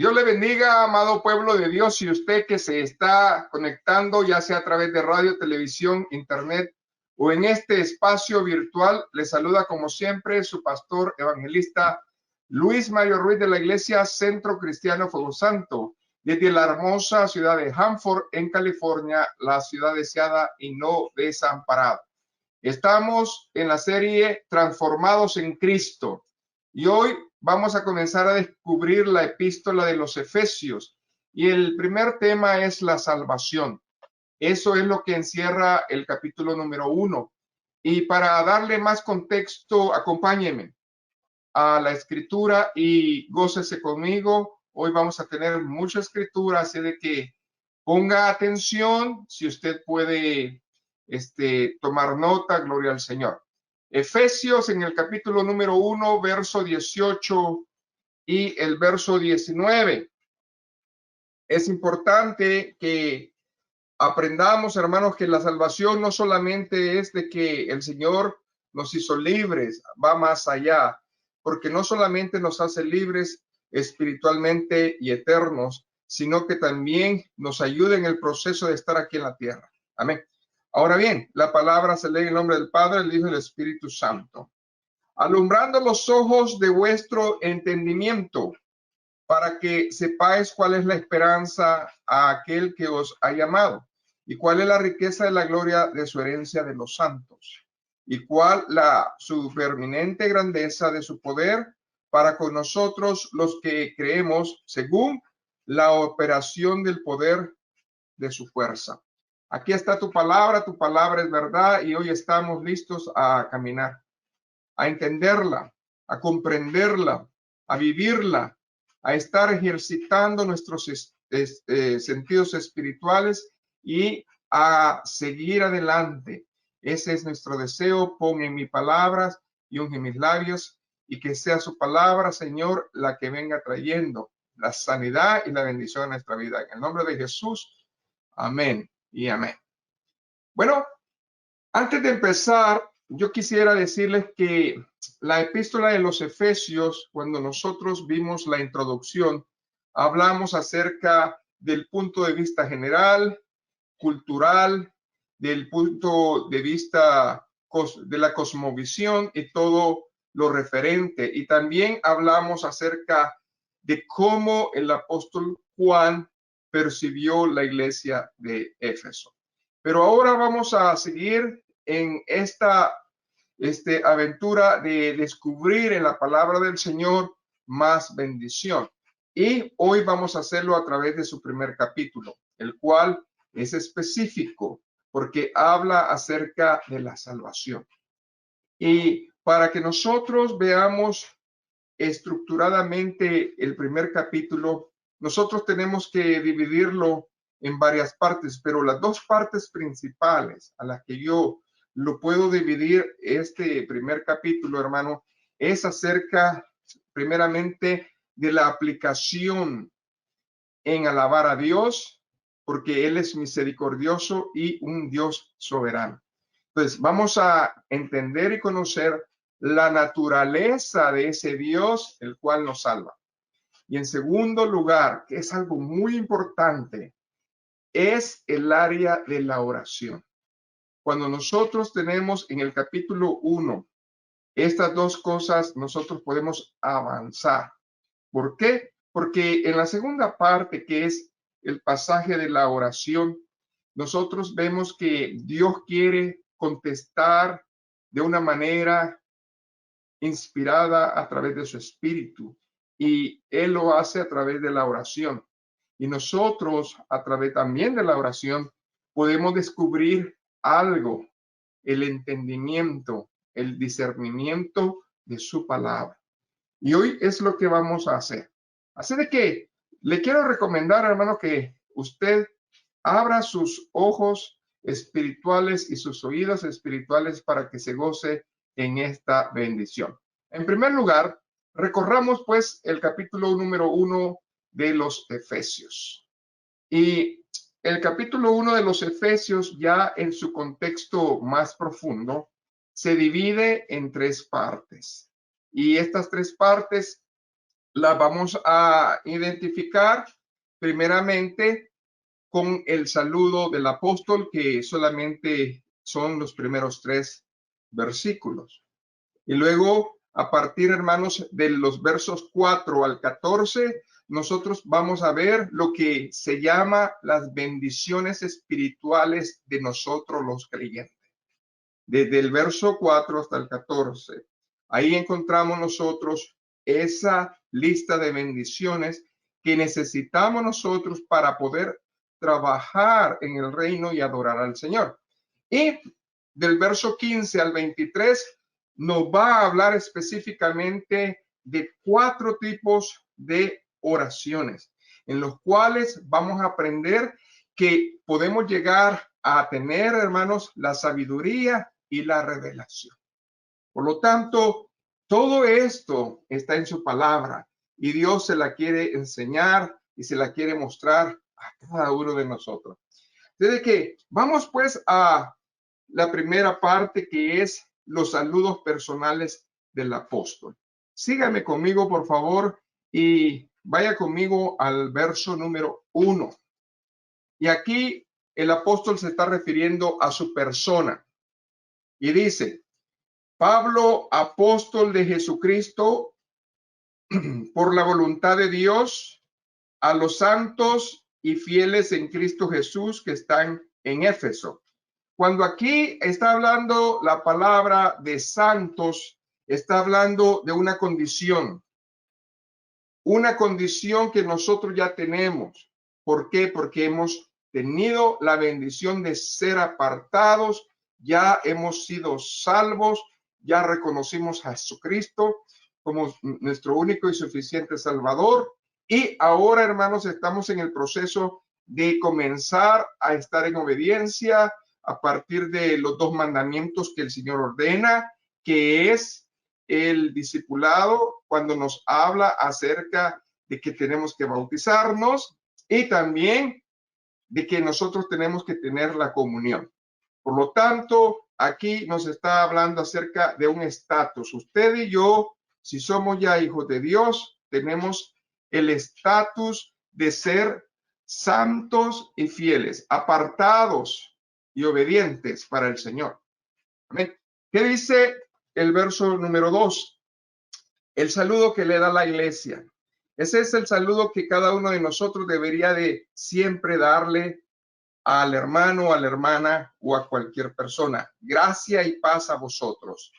Dios le bendiga, amado pueblo de Dios, y usted que se está conectando, ya sea a través de radio, televisión, internet o en este espacio virtual, le saluda como siempre su pastor evangelista Luis Mario Ruiz de la Iglesia Centro Cristiano Fuego Santo, desde la hermosa ciudad de Hanford, en California, la ciudad deseada y no desamparada. Estamos en la serie Transformados en Cristo y hoy vamos a comenzar a descubrir la epístola de los Efesios y el primer tema es la salvación. Eso es lo que encierra el capítulo número 1. Y para darle más contexto, acompáñenme a la escritura y gócese conmigo. Hoy vamos a tener mucha escritura, así de que ponga atención si usted puede tomar nota, gloria al Señor. Efesios en el capítulo número 1, verso 18 y el verso 19. Es importante que aprendamos, hermanos, que la salvación no solamente es de que el Señor nos hizo libres, va más allá, porque no solamente nos hace libres espiritualmente y eternos, sino que también nos ayuda en el proceso de estar aquí en la tierra. Amén. Ahora bien, la palabra se lee en el nombre del Padre, el Hijo y el Espíritu Santo. Alumbrando los ojos de vuestro entendimiento, para que sepáis cuál es la esperanza a aquel que os ha llamado, y cuál es la riqueza de la gloria de su herencia de los santos, y cuál la superminente grandeza de su poder para con nosotros los que creemos, según la operación del poder de su fuerza. Aquí está tu palabra es verdad, y hoy estamos listos a caminar, a entenderla, a comprenderla, a vivirla, a estar ejercitando nuestros sentidos espirituales y a seguir adelante. Ese es nuestro deseo. Pon en mis palabras y unge mis labios, y que sea su palabra, Señor, la que venga trayendo la sanidad y la bendición a nuestra vida. En el nombre de Jesús, amén y amén. Bueno, antes de empezar, yo quisiera decirles que la epístola de los Efesios, cuando nosotros vimos la introducción, hablamos acerca del punto de vista general, cultural, del punto de vista de la cosmovisión y todo lo referente. Y también hablamos acerca de cómo el apóstol Juan percibió la iglesia de Éfeso. Pero ahora vamos a seguir en esta aventura de descubrir en la palabra del Señor más bendición. Y hoy vamos a hacerlo a través de su primer capítulo, el cual es específico porque habla acerca de la salvación. Y para que nosotros veamos estructuradamente el primer capítulo, nosotros tenemos que dividirlo en varias partes, pero las dos partes principales a las que yo lo puedo dividir este primer capítulo, hermano, es acerca primeramente de la aplicación en alabar a Dios, porque Él es misericordioso y un Dios soberano. Entonces, vamos a entender y conocer la naturaleza de ese Dios, el cual nos salva. Y en segundo lugar, que es algo muy importante, es el área de la oración. Cuando nosotros tenemos en el capítulo 1 estas dos cosas, nosotros podemos avanzar. ¿Por qué? Porque en la segunda parte, que es el pasaje de la oración, nosotros vemos que Dios quiere contestar de una manera inspirada a través de su espíritu, y Él lo hace a través de la oración. Y nosotros, a través también de la oración, podemos descubrir algo, el entendimiento, el discernimiento de su palabra. Y hoy es lo que vamos a hacer. Así de que le quiero recomendar, hermano, que usted abra sus ojos espirituales y sus oídos espirituales para que se goce en esta bendición. En primer lugar, recorramos pues el capítulo número 1 de los Efesios. Y el capítulo 1 de los Efesios, ya en su contexto más profundo, se divide en tres partes. Y estas tres partes las vamos a identificar primeramente con el saludo del apóstol, que solamente son los primeros 3 versículos. Y luego, a partir, hermanos, de los versos 4 al 14, nosotros vamos a ver lo que se llama las bendiciones espirituales de nosotros los creyentes. Desde el verso 4 hasta el 14. Ahí encontramos nosotros esa lista de bendiciones que necesitamos nosotros para poder trabajar en el reino y adorar al Señor. Y del verso 15 al 23 nos va a hablar específicamente de 4 tipos de oraciones, en los cuales vamos a aprender que podemos llegar a tener, hermanos, la sabiduría y la revelación. Por lo tanto, todo esto está en su palabra y Dios se la quiere enseñar y se la quiere mostrar a cada uno de nosotros. Desde que vamos pues a la primera parte, que es los saludos personales del apóstol. Sígame conmigo, por favor, y vaya conmigo al verso número 1. Y aquí el apóstol se está refiriendo a su persona y dice: Pablo, apóstol de Jesucristo, por la voluntad de Dios, a los santos y fieles en Cristo Jesús que están en Éfeso. Cuando aquí está hablando la palabra de santos, está hablando de una condición que nosotros ya tenemos. ¿Por qué? Porque hemos tenido la bendición de ser apartados, ya hemos sido salvos, ya reconocimos a Jesucristo como nuestro único y suficiente Salvador. Y ahora, hermanos, estamos en el proceso de comenzar a estar en obediencia a partir de los 2 mandamientos que el Señor ordena, que es el discipulado, cuando nos habla acerca de que tenemos que bautizarnos, y también de que nosotros tenemos que tener la comunión. Por lo tanto, aquí nos está hablando acerca de un estatus. Usted y yo, si somos ya hijos de Dios, tenemos el estatus de ser santos y fieles, apartados y obedientes para el Señor. Amén. ¿Qué dice el verso número 2? El saludo que le da la iglesia. Ese es el saludo que cada uno de nosotros debería de siempre darle al hermano, a la hermana o a cualquier persona. Gracia y paz a vosotros,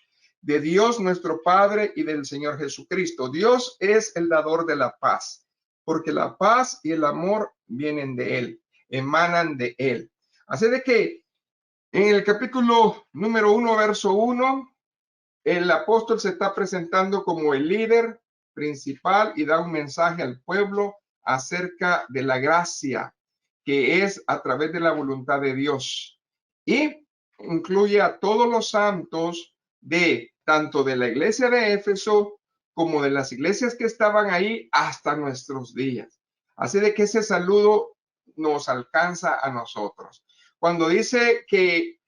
de Dios nuestro Padre y del Señor Jesucristo. Dios es el dador de la paz, porque la paz y el amor vienen de Él, emanan de Él. Así de que en el capítulo número 1, verso 1, el apóstol se está presentando como el líder principal y da un mensaje al pueblo acerca de la gracia que es a través de la voluntad de Dios, y incluye a todos los santos de tanto de la iglesia de Éfeso como de las iglesias que estaban ahí hasta nuestros días. Así de que ese saludo nos alcanza a nosotros. Cuando dice que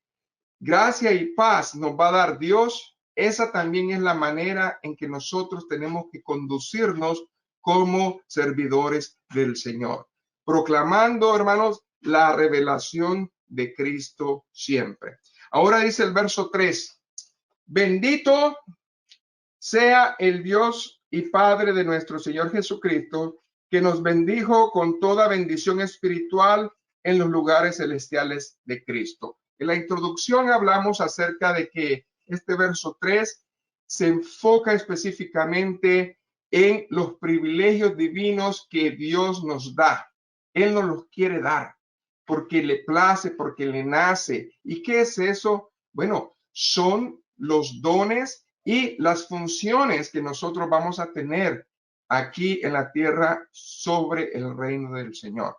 gracia y paz nos va a dar Dios, esa también es la manera en que nosotros tenemos que conducirnos como servidores del Señor, proclamando, hermanos, la revelación de Cristo siempre. Ahora dice el verso 3: bendito sea el Dios y Padre de nuestro Señor Jesucristo, que nos bendijo con toda bendición espiritual en los lugares celestiales de Cristo. En la introducción hablamos acerca de que este verso 3 se enfoca específicamente en los privilegios divinos que Dios nos da. Él nos los quiere dar porque le place, porque le nace. ¿Y qué es eso? Bueno, son los dones y las funciones que nosotros vamos a tener aquí en la tierra sobre el reino del Señor.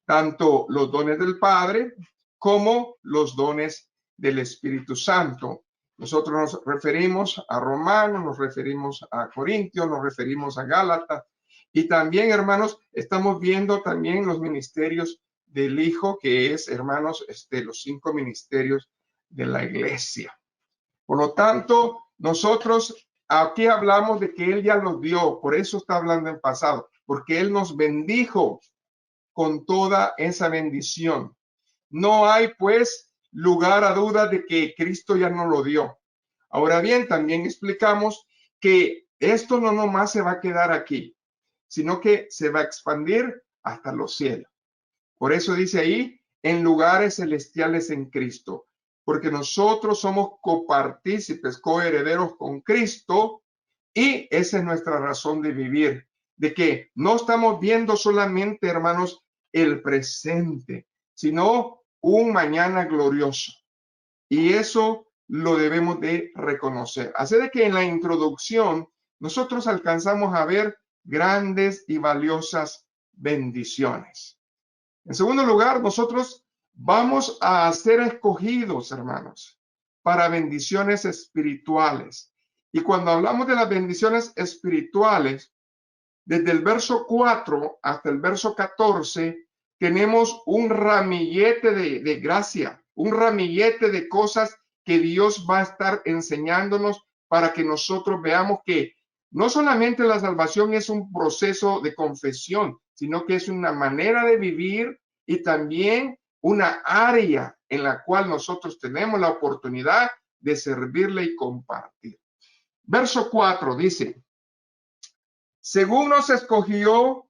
Tanto los dones del Padre como los dones del Espíritu Santo. Nosotros nos referimos a Romanos, nos referimos a Corintios, nos referimos a Gálatas, y también, hermanos, estamos viendo también los ministerios del Hijo, que es, hermanos, los 5 ministerios de la iglesia. Por lo tanto, nosotros Aquí hablamos de que Él ya los dio, por eso está hablando en pasado, porque Él nos bendijo con toda esa bendición. No hay pues lugar a duda de que Cristo ya nos lo dio. Ahora bien, también explicamos que esto no nomás se va a quedar aquí, sino que se va a expandir hasta los cielos. Por eso dice ahí, en lugares celestiales en Cristo, porque nosotros somos copartícipes, coherederos con Cristo, y esa es nuestra razón de vivir, de que no estamos viendo solamente, hermanos, el presente, sino un mañana glorioso. Y eso lo debemos de reconocer. Así de que en la introducción nosotros alcanzamos a ver grandes y valiosas bendiciones. En segundo lugar, nosotros vamos a ser escogidos, hermanos, para bendiciones espirituales. Y cuando hablamos de las bendiciones espirituales, desde el verso 4 hasta el verso 14, tenemos un ramillete de gracia, un ramillete de cosas que Dios va a estar enseñándonos para que nosotros veamos que no solamente la salvación es un proceso de confesión, sino que es una manera de vivir y también una área en la cual nosotros tenemos la oportunidad de servirle y compartir. Verso 4 dice, según nos escogió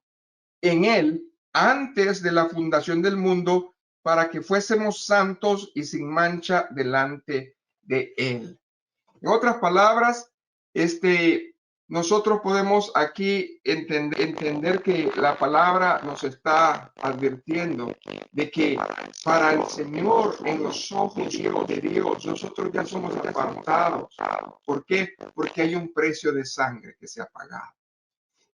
en él antes de la fundación del mundo para que fuésemos santos y sin mancha delante de él. En otras palabras, nosotros podemos aquí entender que la palabra nos está advirtiendo de que para el Señor, en los ojos de Dios, nosotros ya somos apartados. ¿Por qué? Porque hay un precio de sangre que se ha pagado.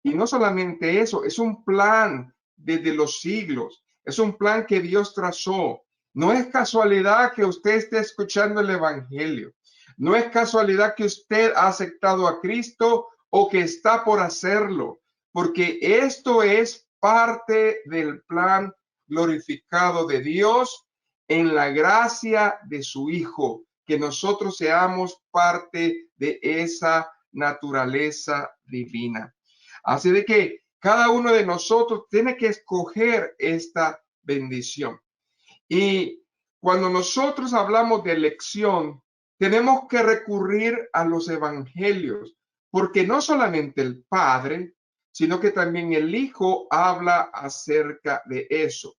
Y no solamente eso, es un plan desde los siglos, es un plan que Dios trazó. No es casualidad que usted esté escuchando el Evangelio. No es casualidad que usted ha aceptado a Cristo o que está por hacerlo, porque esto es parte del plan glorificado de Dios en la gracia de su Hijo, que nosotros seamos parte de esa naturaleza divina. Así de que cada uno de nosotros tiene que escoger esta bendición. Y cuando nosotros hablamos de elección, tenemos que recurrir a los evangelios, porque no solamente el Padre, sino que también el Hijo habla acerca de eso.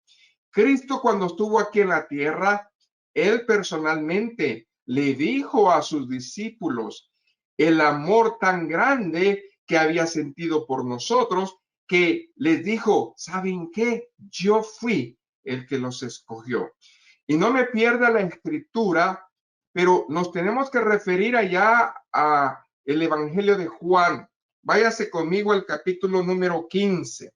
Cristo, cuando estuvo aquí en la tierra, él personalmente le dijo a sus discípulos el amor tan grande que había sentido por nosotros, que les dijo, ¿saben qué? Yo fui el que los escogió. Y no me pierda la escritura, pero nos tenemos que referir allá a el Evangelio de Juan. Váyase conmigo al capítulo número 15.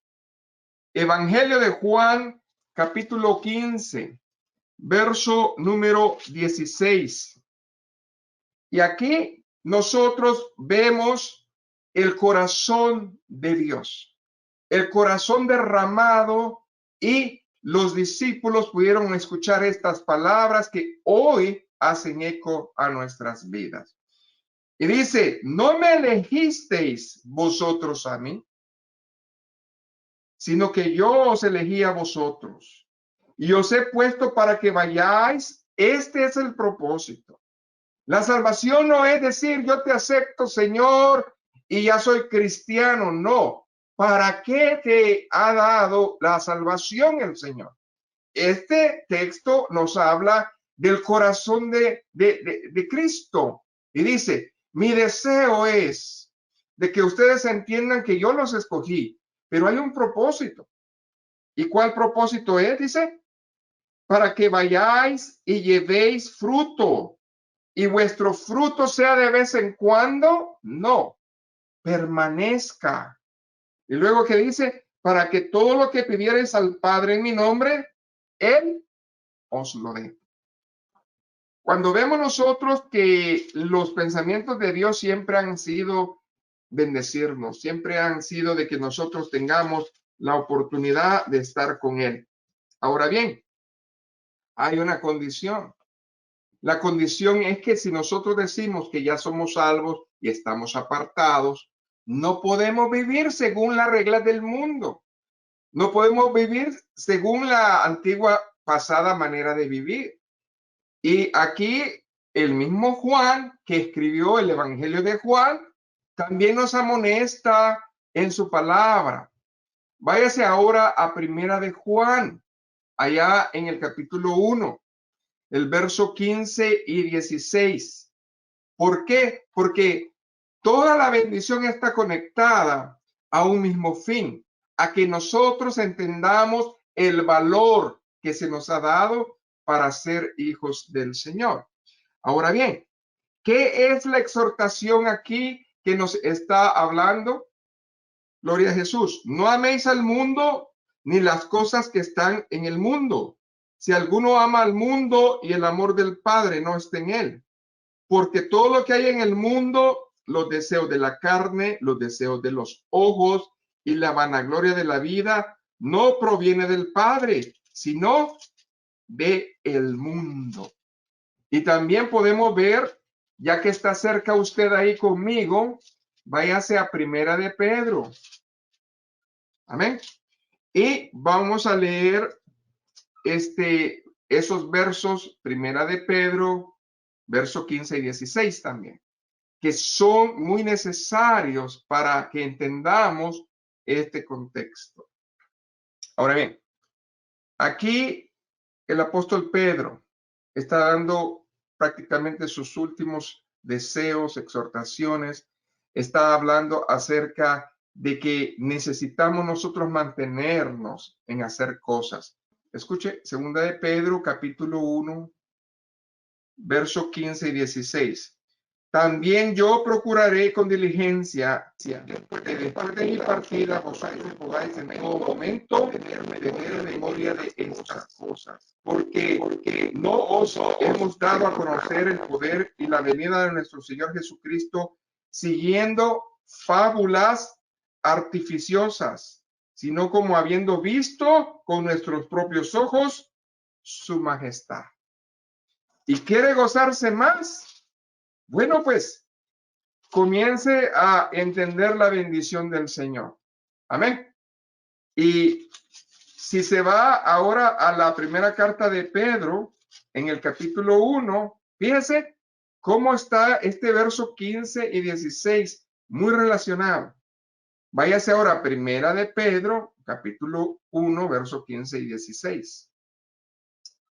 Evangelio de Juan, capítulo 15, verso número 16. Y aquí nosotros vemos el corazón de Dios, el corazón derramado, y los discípulos pudieron escuchar estas palabras que hoy hacen eco a nuestras vidas. Y dice, no me elegisteis vosotros a mí, sino que yo os elegí a vosotros y os he puesto para que vayáis. Este es el propósito. La salvación no es decir, yo te acepto, Señor, y ya soy cristiano. No. ¿Para qué te ha dado la salvación el Señor? Este texto nos habla del corazón de Cristo. Y dice, mi deseo es de que ustedes entiendan que yo los escogí, pero hay un propósito. ¿Y cuál propósito es? Dice, para que vayáis y llevéis fruto, y vuestro fruto sea de vez en cuando, no, permanezca. Y luego que dice, para que todo lo que pidierais al Padre en mi nombre, Él os lo dé. Cuando vemos nosotros que los pensamientos de Dios siempre han sido bendecirnos, siempre han sido de que nosotros tengamos la oportunidad de estar con Él. Ahora bien, hay una condición. La condición es que si nosotros decimos que ya somos salvos y estamos apartados, no podemos vivir según las reglas del mundo. No podemos vivir según la antigua pasada manera de vivir. Y aquí el mismo Juan, que escribió el Evangelio de Juan, también nos amonesta en su palabra. Váyase ahora a Primera de Juan, allá en el capítulo 1, el verso 15 y 16. ¿Por qué? Porque toda la bendición está conectada a un mismo fin, a que nosotros entendamos el valor que se nos ha dado para ser hijos del Señor. Ahora bien, ¿qué es la exhortación aquí que nos está hablando? Gloria a Jesús. No améis al mundo ni las cosas que están en el mundo. Si alguno ama al mundo y el amor del Padre no está en él, porque todo lo que hay en el mundo, los deseos de la carne, los deseos de los ojos y la vanagloria de la vida, no proviene del Padre, sino de el mundo. Y también podemos ver, ya que está cerca usted ahí conmigo, váyase a Primera de Pedro. Amén. Y vamos a leer esos versos, Primera de Pedro, verso 15 y 16 también, que son muy necesarios para que entendamos este contexto. Ahora bien, aquí el apóstol Pedro está dando prácticamente sus últimos deseos, exhortaciones, está hablando acerca de que necesitamos nosotros mantenernos en hacer cosas. Escuche, segunda de Pedro, capítulo 1, verso 15 y 16. También yo procuraré con diligencia, después de mi partida, vosotros podáis en todo momento tener memoria de estas cosas, porque no os hemos dado a conocer el poder y la venida de nuestro Señor Jesucristo siguiendo fábulas artificiosas, sino como habiendo visto con nuestros propios ojos su majestad. ¿Y quiere gozarse más? Bueno, pues comience a entender la bendición del Señor. Amén. Y si se va ahora a la primera carta de Pedro, en el capítulo 1, fíjese cómo está este verso 15 y 16, muy relacionado. Váyase ahora a primera de Pedro, capítulo 1, verso 15 y 16.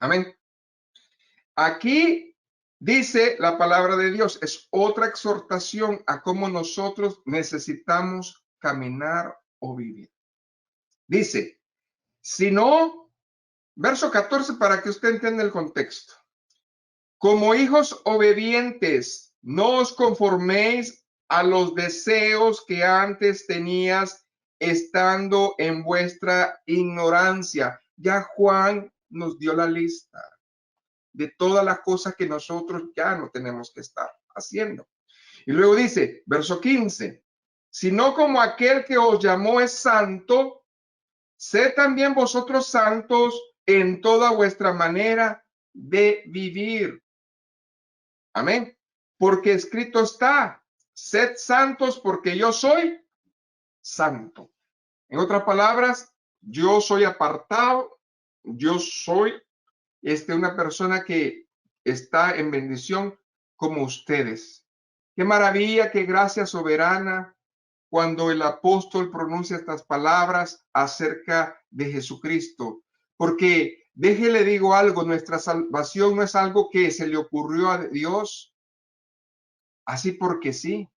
Amén. Aquí dice la palabra de Dios, es otra exhortación a cómo nosotros necesitamos caminar o vivir. Dice, si no, verso 14 para que usted entienda el contexto. Como hijos obedientes, no os conforméis a los deseos que antes tenías estando en vuestra ignorancia. Ya Juan nos dio la lista de todas las cosas que nosotros ya no tenemos que estar haciendo. Y luego dice, verso 15, sino como aquel que os llamó es santo, sed también vosotros santos en toda vuestra manera de vivir. Amén. Porque escrito está, sed santos porque yo soy santo. En otras palabras, yo soy apartado, yo soy una persona que está en bendición como ustedes. Qué maravilla, qué gracia soberana cuando el apóstol pronuncia estas palabras acerca de Jesucristo. Porque déjele digo algo, nuestra salvación no es algo que se le ocurrió a Dios así porque sí,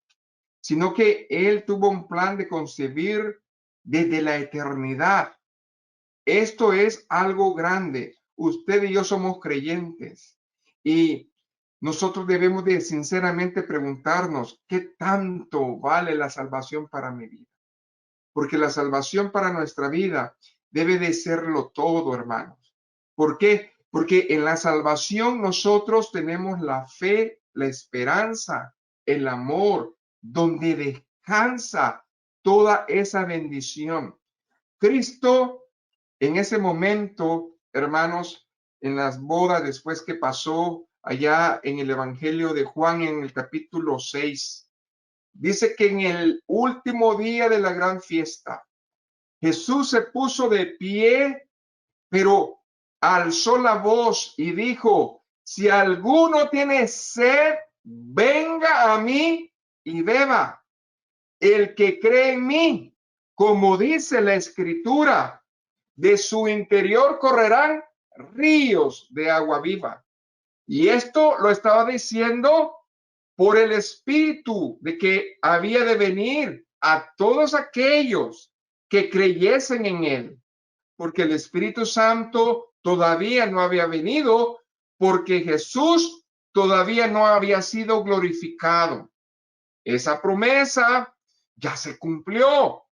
sino que Él tuvo un plan de concebir desde la eternidad. Esto es algo grande. Usted y yo somos creyentes y nosotros debemos de sinceramente preguntarnos qué tanto vale la salvación para mi vida. Porque la salvación para nuestra vida debe de serlo todo, hermanos. ¿Por qué? Porque en la salvación nosotros tenemos la fe, la esperanza, el amor, donde descansa toda esa bendición. Cristo en ese momento, hermanos, en las bodas después que pasó allá en el Evangelio de Juan en el capítulo 6, dice que en el último día de la gran fiesta, Jesús se puso de pie, pero alzó la voz y dijo, si alguno tiene sed, venga a mí y beba. El que cree en mí, como dice la escritura, de su interior correrán ríos de agua viva. Y esto lo estaba diciendo por el Espíritu de que había de venir a todos aquellos que creyesen en él, porque el Espíritu Santo todavía no había venido, porque Jesús todavía no había sido glorificado. Esa promesa ya se cumplió.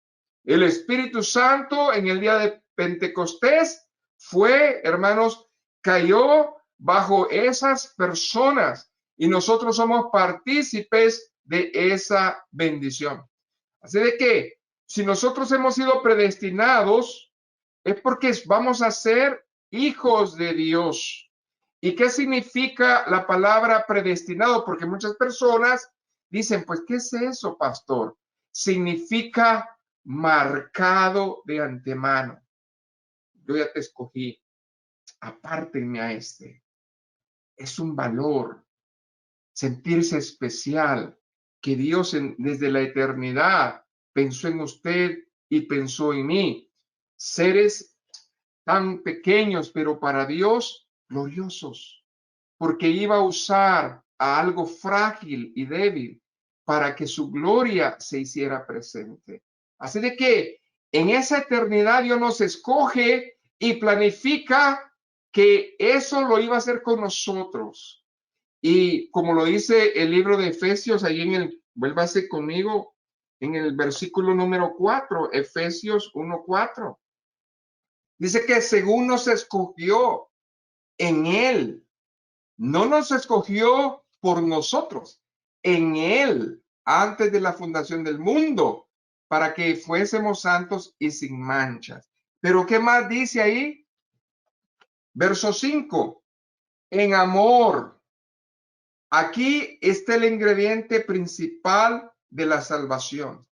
El Espíritu Santo en el día de Pentecostés fue, hermanos, cayó bajo esas personas y nosotros somos partícipes de esa bendición. Así de que si nosotros hemos sido predestinados, es porque vamos a ser hijos de Dios. ¿Y qué significa la palabra predestinado? Porque muchas personas dicen, pues, ¿qué es eso, pastor? Significa marcado de antemano. Yo ya te escogí, apártenme a este. Es un valor, sentirse especial, que Dios desde la eternidad pensó en usted y pensó en mí. Seres tan pequeños, pero para Dios gloriosos, porque iba a usar a algo frágil y débil para que su gloria se hiciera presente. Así de que en esa eternidad Dios nos escoge y planifica que eso lo iba a hacer con nosotros. Y como lo dice el libro de Efesios, ahí vuélvase conmigo, en el versículo número 4, Efesios 1:4. Dice que según nos escogió en él, no nos escogió por nosotros, en él, antes de la fundación del mundo, para que fuésemos santos y sin manchas. Pero ¿qué más dice ahí? Verso 5, en amor. Aquí está el ingrediente principal de la salvación.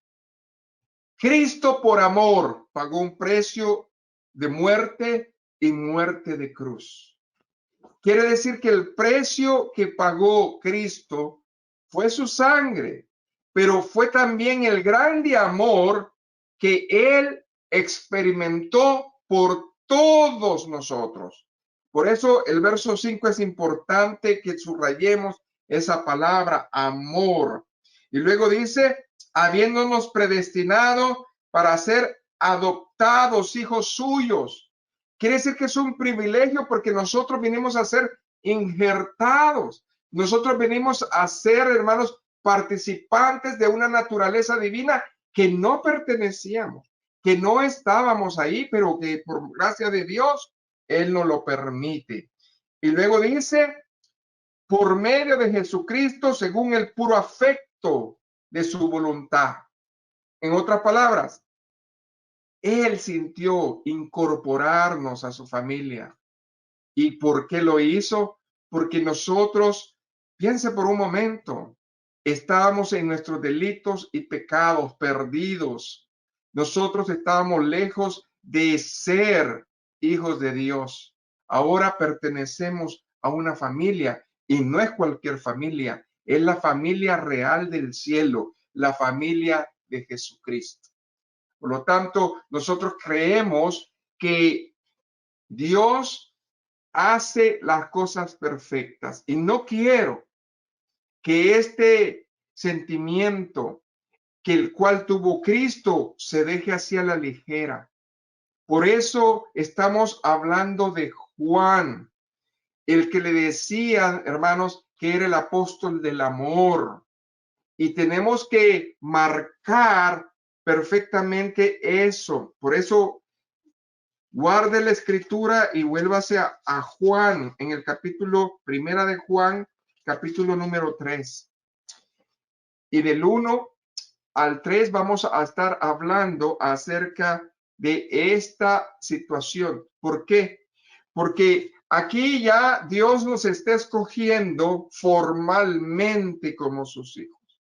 Cristo por amor pagó un precio de muerte y muerte de cruz. Quiere decir que el precio que pagó Cristo fue su sangre, pero fue también el grande amor que Él experimentó por todos nosotros. Por eso el verso 5 es importante que subrayemos esa palabra, amor. Y luego dice, habiéndonos predestinado para ser adoptados hijos suyos. Quiere decir que es un privilegio porque nosotros venimos a ser injertados. Nosotros venimos a ser, hermanos, participantes de una naturaleza divina que no pertenecíamos, que no estábamos ahí, pero que por gracia de Dios, Él nos lo permite. Y luego dice, por medio de Jesucristo, según el puro afecto de su voluntad. En otras palabras, Él sintió incorporarnos a su familia. ¿Y por qué lo hizo? Porque nosotros, piense por un momento, estábamos en nuestros delitos y pecados perdidos. Nosotros estábamos lejos de ser hijos de Dios. Ahora pertenecemos a una familia y no es cualquier familia, es la familia real del cielo, la familia de Jesucristo. Por lo tanto, nosotros creemos que Dios hace las cosas perfectas y no quiero que este sentimiento que el cual tuvo Cristo se deje así a la ligera. Por eso estamos hablando de Juan, el que le decían, hermanos, que era el apóstol del amor. Y tenemos que marcar perfectamente eso. Por eso guarde la escritura y vuélvase a Juan, en el capítulo primera de Juan, capítulo número 3. Y del 1 al 3 vamos a estar hablando acerca de esta situación. ¿Por qué? Porque aquí ya Dios nos está escogiendo formalmente como sus hijos.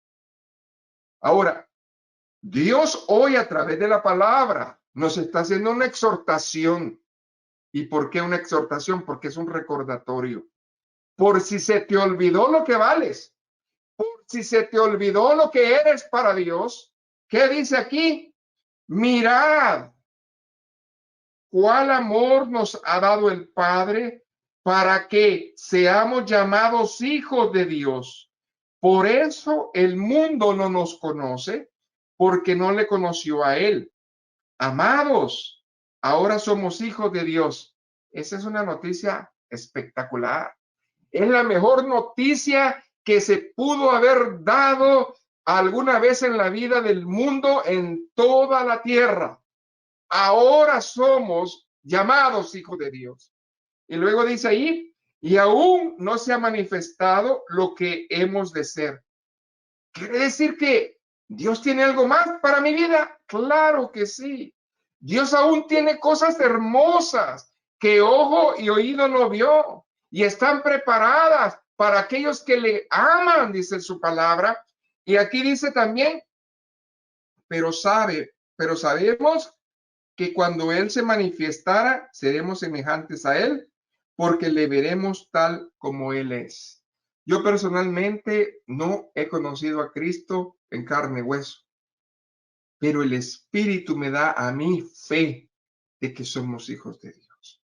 Ahora, Dios hoy a través de la palabra nos está haciendo una exhortación. ¿Y por qué una exhortación? Porque es un recordatorio. Por si se te olvidó lo que vales, por si se te olvidó lo que eres para Dios, ¿qué dice aquí? Mirad cuál amor nos ha dado el Padre para que seamos llamados hijos de Dios. Por eso el mundo no nos conoce, porque no le conoció a Él. Amados, ahora somos hijos de Dios. Esa es una noticia espectacular. Es la mejor noticia que se pudo haber dado alguna vez en la vida del mundo en toda la tierra. Ahora somos llamados hijos de Dios. Y luego dice ahí, y aún no se ha manifestado lo que hemos de ser. ¿Quiere decir que Dios tiene algo más para mi vida? Claro que sí. Dios aún tiene cosas hermosas que ojo y oído no vio y están preparadas para aquellos que le aman, dice su palabra. Y aquí dice también, pero sabemos que cuando Él se manifestara, seremos semejantes a Él, porque le veremos tal como Él es. Yo personalmente no he conocido a Cristo en carne y hueso, pero el Espíritu me da a mí fe de que somos hijos de Dios.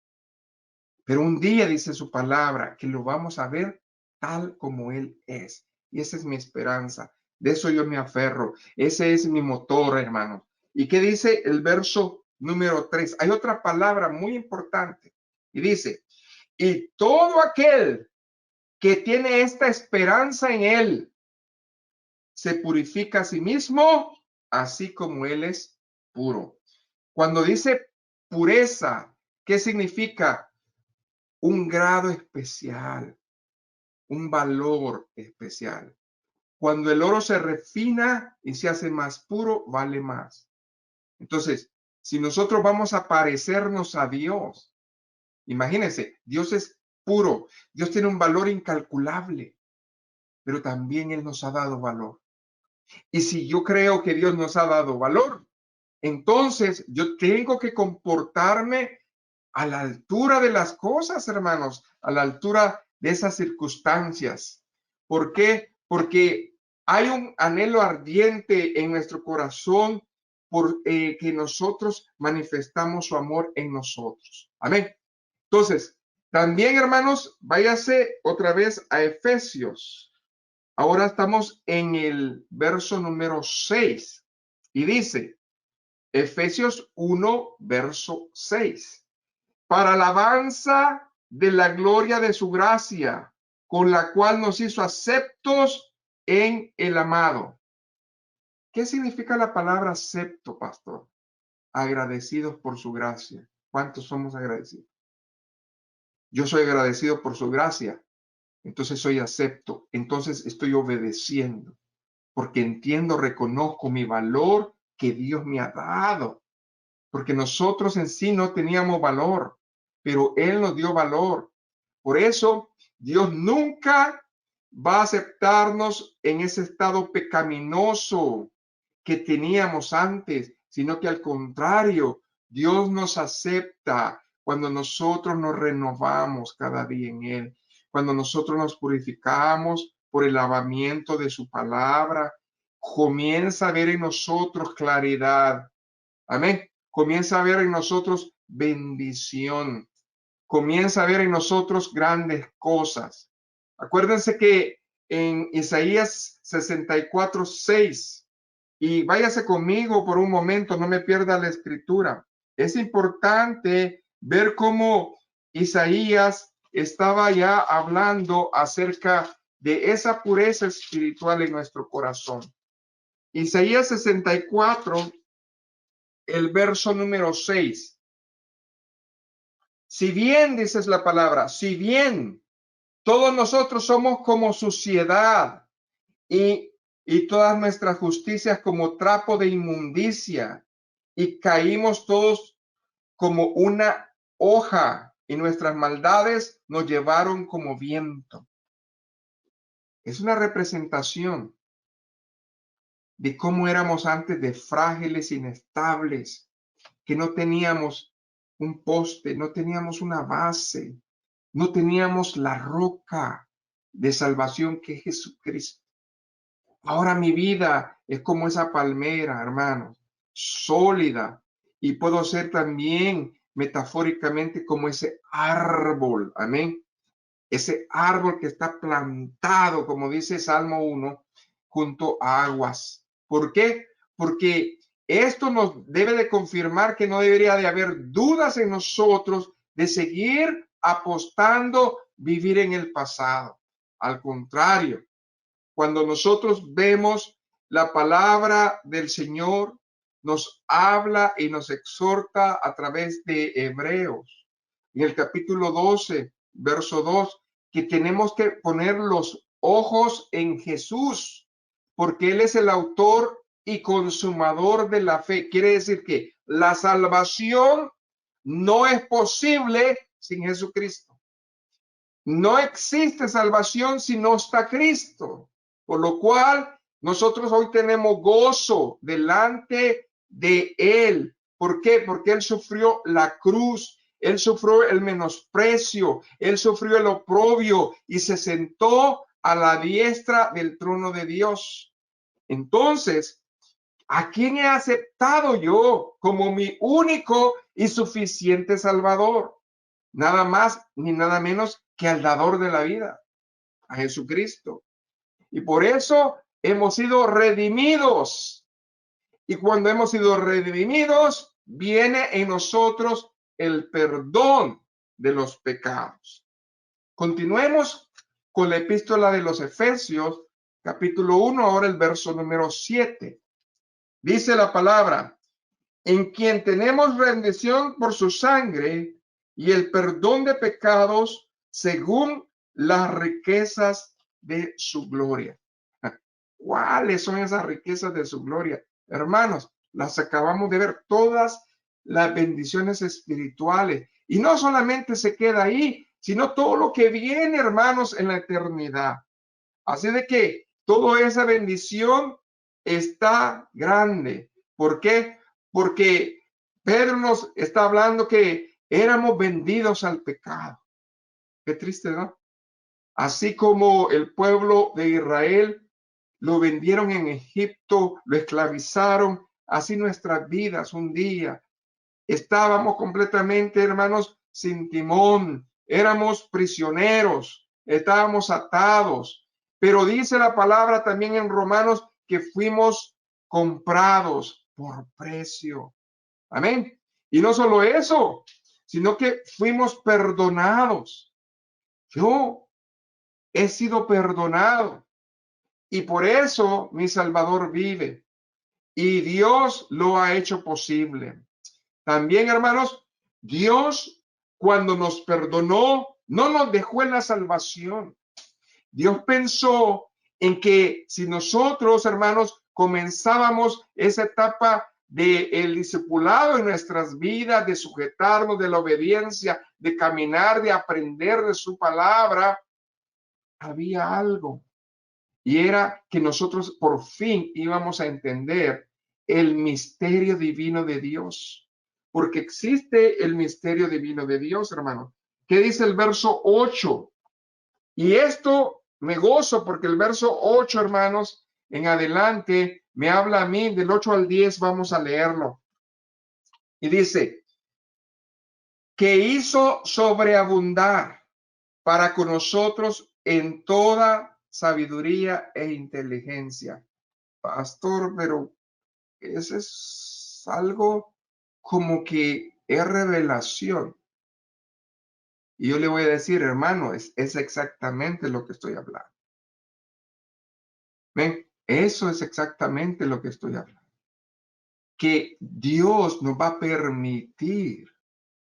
Pero un día dice su palabra que lo vamos a ver tal como Él es. Y esa es mi esperanza. De eso yo me aferro. Ese es mi motor, hermanos. ¿Y qué dice el verso número 3? Hay otra palabra muy importante. Y dice, y todo aquel que tiene esta esperanza en Él, se purifica a sí mismo, así como Él es puro. Cuando dice pureza, ¿qué significa? Un grado especial, un valor especial. Cuando el oro se refina y se hace más puro, vale más. Entonces, si nosotros vamos a parecernos a Dios, imagínense, Dios es puro, Dios tiene un valor incalculable, pero también Él nos ha dado valor. Y si yo creo que Dios nos ha dado valor, entonces yo tengo que comportarme a la altura de las cosas, hermanos, a la altura de esas circunstancias. ¿Por qué? Porque hay un anhelo ardiente en nuestro corazón por que nosotros manifestamos su amor en nosotros. Amén. Entonces, también, hermanos, váyase otra vez a Efesios. Ahora estamos en el verso número 6 y dice, Efesios 1, verso 6. Para alabanza de la gloria de su gracia, con la cual nos hizo aceptos en el amado. ¿Qué significa la palabra acepto, pastor? Agradecidos por su gracia. ¿Cuántos somos agradecidos? Yo soy agradecido por su gracia, entonces soy acepto, entonces estoy obedeciendo, porque entiendo, reconozco mi valor que Dios me ha dado, porque nosotros en sí no teníamos valor, pero Él nos dio valor. Por eso, Dios nunca va a aceptarnos en ese estado pecaminoso que teníamos antes, sino que al contrario, Dios nos acepta cuando nosotros nos renovamos cada día en Él, cuando nosotros nos purificamos por el lavamiento de su palabra, comienza a ver en nosotros claridad. Amén. Comienza a ver en nosotros bendición. Comienza a ver en nosotros grandes cosas. Acuérdense que en Isaías 64:6, y váyase conmigo por un momento, no me pierda la escritura. Es importante ver cómo Isaías estaba ya hablando acerca de esa pureza espiritual en nuestro corazón. Isaías 64, el verso número 6. Si bien, dices la palabra, si bien todos nosotros somos como suciedad y, y todas nuestras justicias como trapo de inmundicia y caímos todos como una hoja y nuestras maldades nos llevaron como viento. Es una representación de cómo éramos antes de frágiles, inestables, que no teníamos un poste, no teníamos una base, no teníamos la roca de salvación que es Jesucristo. Ahora mi vida es como esa palmera, hermanos, sólida, y puedo ser también metafóricamente como ese árbol, amén. Ese árbol que está plantado, como dice Salmo 1, junto a aguas. ¿Por qué? Porque esto nos debe de confirmar que no debería de haber dudas en nosotros de seguir apostando vivir en el pasado. Al contrario, cuando nosotros vemos la palabra del Señor, nos habla y nos exhorta a través de Hebreos. En el capítulo 12, verso 2, que tenemos que poner los ojos en Jesús, porque Él es el autor y consumador de la fe. Quiere decir que la salvación no es posible sin Jesucristo. No existe salvación si no está Cristo, por lo cual nosotros hoy tenemos gozo delante de Él. ¿Por qué? Porque Él sufrió la cruz, Él sufrió el menosprecio, Él sufrió el oprobio y se sentó a la diestra del trono de Dios. Entonces, ¿a quién he aceptado yo como mi único y suficiente Salvador? Nada más ni nada menos que al dador de la vida, a Jesucristo. Y por eso hemos sido redimidos. Y cuando hemos sido redimidos, viene en nosotros el perdón de los pecados. Continuemos con la epístola de los Efesios, capítulo 1, ahora el verso número 7. Dice la palabra, en quien tenemos rendición por su sangre y el perdón de pecados según las riquezas de su gloria. ¿Cuáles son esas riquezas de su gloria? Hermanos, las acabamos de ver, todas las bendiciones espirituales. Y no solamente se queda ahí, sino todo lo que viene, hermanos, en la eternidad. Así de que toda esa bendición está grande. ¿Por qué? Porque Pedro nos está hablando que éramos vendidos al pecado. Qué triste, ¿no? Así como el pueblo de Israel lo vendieron en Egipto, lo esclavizaron, así nuestras vidas un día. Estábamos completamente, hermanos, sin timón, éramos prisioneros, estábamos atados. Pero dice la palabra también en Romanos que fuimos comprados por precio. Amén. Y no solo eso, sino que fuimos perdonados. Yo he sido perdonado y por eso mi Salvador vive y Dios lo ha hecho posible. También, hermanos, Dios cuando nos perdonó no nos dejó en la salvación. Dios pensó en que si nosotros, hermanos, comenzábamos esa etapa del discipulado en nuestras vidas, de sujetarnos, de la obediencia, de caminar, de aprender de su palabra, había algo. Y era que nosotros por fin íbamos a entender el misterio divino de Dios. Porque existe el misterio divino de Dios, hermano. ¿Qué dice el verso 8? Y esto me gozo porque el verso 8, hermanos, en adelante me habla a mí del 8 al 10, vamos a leerlo. Y dice, que hizo sobreabundar para con nosotros en toda sabiduría e inteligencia. Pastor, pero ese es algo como que es revelación. Y yo le voy a decir, hermano, es exactamente lo que estoy hablando. ¿Ven? Eso es exactamente lo que estoy hablando. Que Dios nos va a permitir,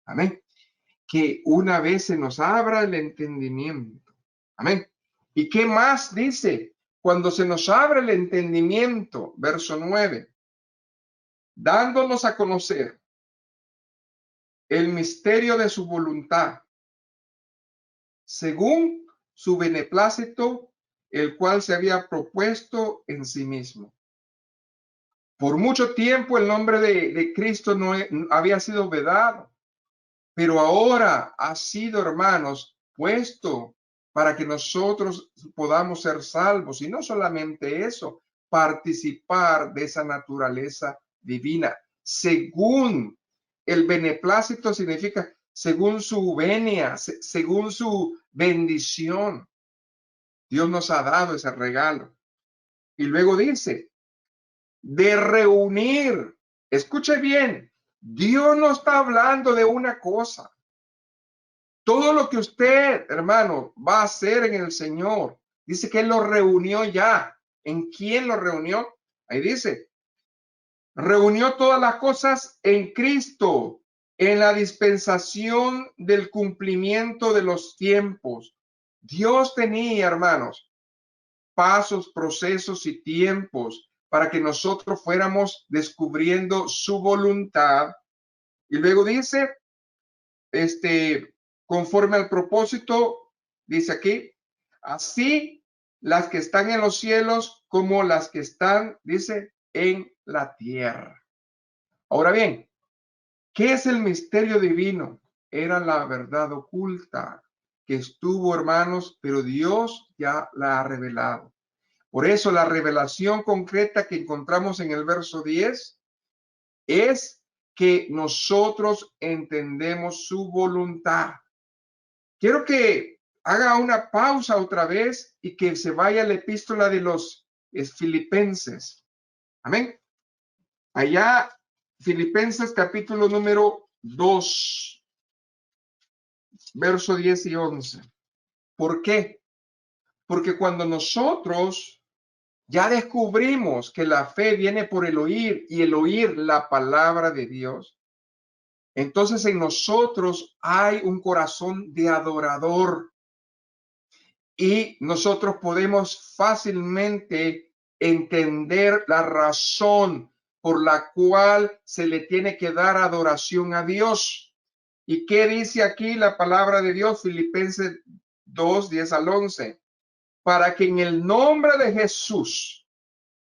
amén, que una vez se nos abra el entendimiento. Amén. ¿Y qué más dice? Cuando se nos abre el entendimiento, verso 9, dándonos a conocer el misterio de su voluntad, según su beneplácito, el cual se había propuesto en sí mismo. Por mucho tiempo el nombre de Cristo no había sido vedado, pero ahora ha sido, hermanos, puesto para que nosotros podamos ser salvos. Y no solamente eso, participar de esa naturaleza divina, según el beneplácito significa según su venia, según su bendición. Dios nos ha dado ese regalo. Y luego dice, de reunir. Escuche bien, Dios no está hablando de una cosa. Todo lo que usted, hermano, va a hacer en el Señor, dice que Él lo reunió ya. ¿En quién lo reunió? Ahí dice, reunió todas las cosas en Cristo, en la dispensación del cumplimiento de los tiempos. Dios tenía, hermanos, pasos, procesos y tiempos para que nosotros fuéramos descubriendo su voluntad. Y luego dice, conforme al propósito, dice aquí, así las que están en los cielos como las que están, dice, en la tierra. Ahora bien, ¿qué es el misterio divino? Era la verdad oculta que estuvo, hermanos, pero Dios ya la ha revelado. Por eso la revelación concreta que encontramos en el verso 10 es que nosotros entendemos su voluntad. Quiero que haga una pausa otra vez y que se vaya a la epístola de los Filipenses. Amén. Allá, Filipenses capítulo número 2, verso 10 y 11. ¿Por qué? Porque cuando nosotros ya descubrimos que la fe viene por el oír y el oír la palabra de Dios, entonces en nosotros hay un corazón de adorador y nosotros podemos fácilmente entender la razón por la cual se le tiene que dar adoración a Dios. ¿Y qué dice aquí la palabra de Dios? Filipenses 2, 10 al 11. Para que en el nombre de Jesús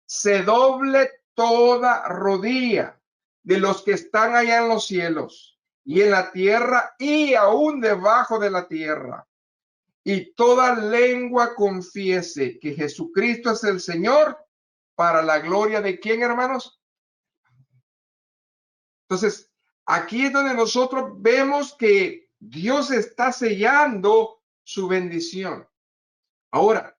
se doble toda rodilla de los que están allá en los cielos y en la tierra y aún debajo de la tierra, y toda lengua confiese que Jesucristo es el Señor, para la gloria de ¿quién, hermanos? Entonces, aquí es donde nosotros vemos que Dios está sellando su bendición. Ahora,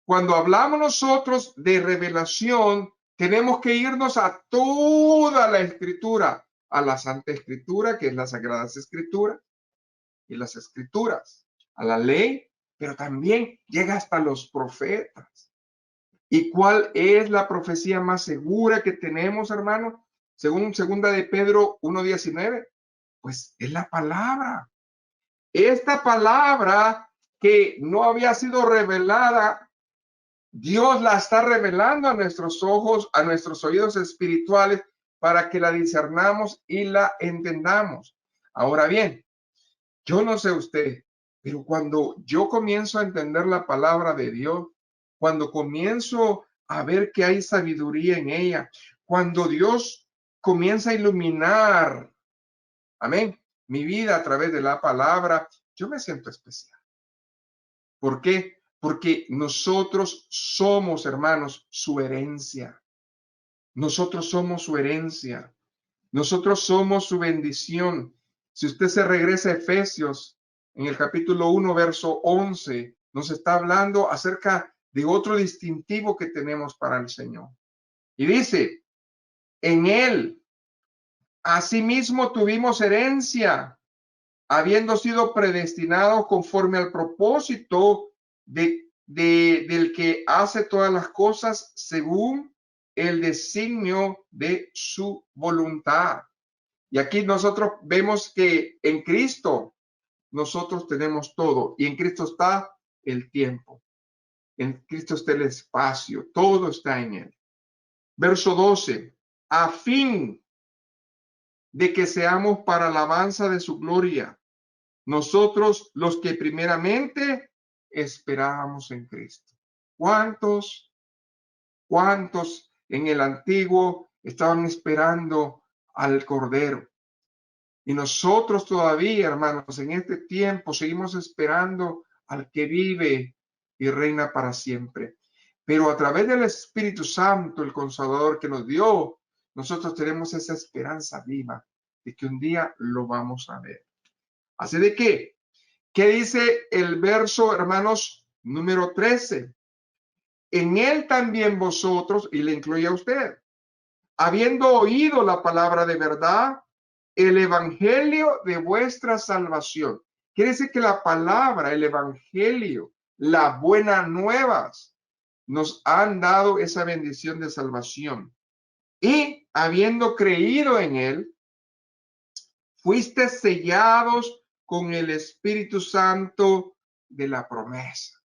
cuando hablamos nosotros de revelación, tenemos que irnos a toda la Escritura, a la Santa Escritura, que es las Sagradas Escrituras, y las Escrituras, a la ley, pero también llega hasta los profetas. ¿Y cuál es la profecía más segura que tenemos, hermano? Según segunda de Pedro 1:19, pues es la palabra. Esta palabra que no había sido revelada, Dios la está revelando a nuestros ojos, a nuestros oídos espirituales, para que la discernamos y la entendamos. Ahora bien, yo no sé usted, pero cuando yo comienzo a entender la palabra de Dios, cuando comienzo a ver que hay sabiduría en ella, cuando Dios comienza a iluminar, amén, mi vida a través de la palabra, yo me siento especial. ¿Por qué? Porque nosotros somos, hermanos, su herencia. Nosotros somos su herencia. Nosotros somos su bendición. Si usted se regresa a Efesios, en el capítulo 1, verso 11, nos está hablando acerca de otro distintivo que tenemos para el Señor. Y dice, en Él, asimismo tuvimos herencia, habiendo sido predestinados conforme al propósito del que hace todas las cosas según el designio de su voluntad. Y aquí nosotros vemos que en Cristo nosotros tenemos todo, y en Cristo está el tiempo, en Cristo está el espacio, todo está en Él. Verso 12, a fin de que seamos para alabanza de su gloria, nosotros los que primeramente esperábamos en Cristo. ¿Cuántos en el antiguo estaban esperando al Cordero. Y nosotros todavía, hermanos, en este tiempo seguimos esperando al que vive y reina para siempre. Pero a través del Espíritu Santo, el Consolador que nos dio, nosotros tenemos esa esperanza viva de que un día lo vamos a ver. Así de que, ¿qué dice el verso, hermanos, número 13? En él también vosotros, y le incluye a usted, habiendo oído la palabra de verdad, el evangelio de vuestra salvación. Quiere decir que la palabra, el evangelio, las buenas nuevas, nos han dado esa bendición de salvación. Y habiendo creído en él, fuiste sellados con el Espíritu Santo de la promesa.